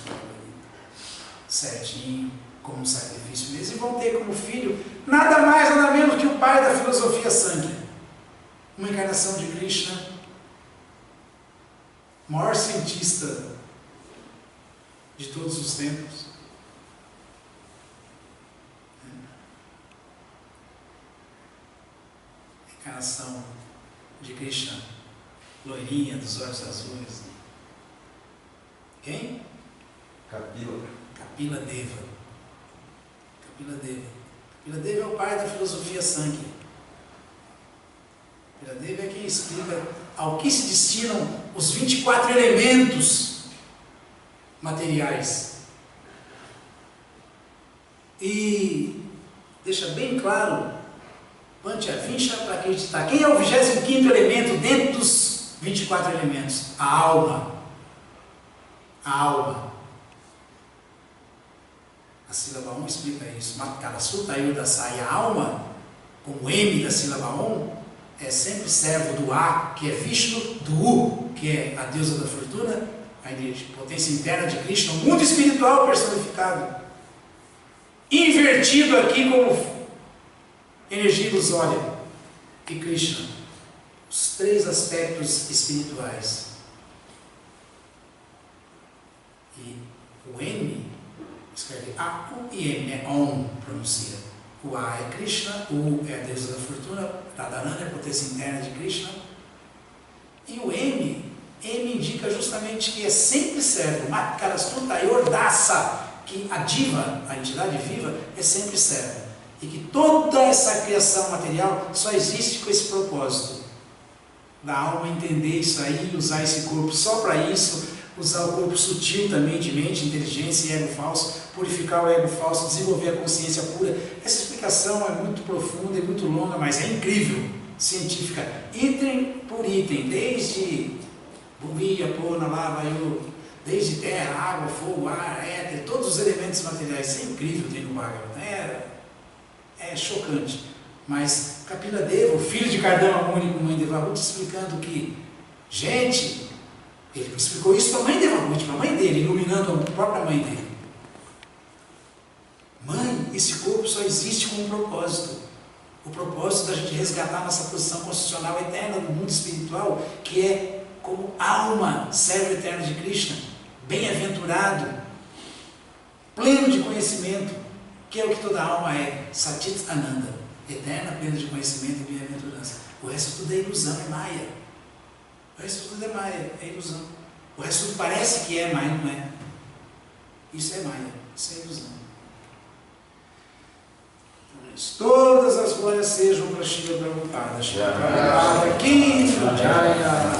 certinho, como um sacrifício mesmo, e vão ter como filho nada mais, nada menos que o pai da filosofia Sankhya, uma encarnação de Krishna, maior cientista de todos os tempos. Encarnação de Krishna, loirinha, dos olhos azuis. Quem? Kapila. Kapila Deva. Kapila Deva. Kapila Deva é o pai da filosofia Sankhya. Kapila Deva é quem explica ao que se destinam os 24 elementos materiais. E deixa bem claro, Panchavinsha para acreditar. Quem é o 25º elemento dentro dos 24 elementos? A alma. A alma. A sílaba 1 explica isso. Matkarasuta Ayudasaya, a alma, como M da sílaba 1, é sempre servo do A, que é Vishnu, do U, que é a deusa da fortuna, a potência interna de Krishna, o mundo espiritual personificado. Invertido aqui como energia ilusória e Krishna. Os 3 aspectos espirituais. E o M escreve A, U e M, é Om, pronuncia. O A é Krishna, o U é a deusa da fortuna, Radharani é a potência interna de Krishna. E o M indica justamente que é sempre servo. Matkarastuta Yordasa, que a diva, a entidade viva, é sempre serva. E que toda essa criação material só existe com esse propósito da alma entender isso aí, usar esse corpo só para isso, usar o corpo sutil também de mente, inteligência e ego falso, purificar o ego falso, desenvolver a consciência pura. Essa explicação é muito profunda e muito longa, mas é incrível, científica, item por item, desde Bhuvia, Pona, Lava, desde terra, água, fogo, ar, éter, todos os elementos materiais. Isso é incrível dentro do Bhagavatam, é chocante. Mas Kapila Deva, o filho de Kardama Muni com mãe Devahuti, explicando que, gente, ele explicou isso para a mãe Devahuti, para a mãe dele, iluminando a própria mãe dele. Mãe, esse corpo só existe com um propósito. O propósito da gente resgatar nossa posição constitucional eterna no mundo espiritual, que é como alma, servo eterno de Krishna, bem-aventurado, pleno de conhecimento, que é o que toda alma é, Satit Ananda, eterna, plena de conhecimento e bem-aventurança. O resto tudo é ilusão, é maia. O resto tudo é maia, é ilusão. O resto tudo parece que é, mas não é. Isso é maia, isso é ilusão. Todas as glórias sejam para Shila Prabhupada. Shila Prabhupada, Kim Jaya.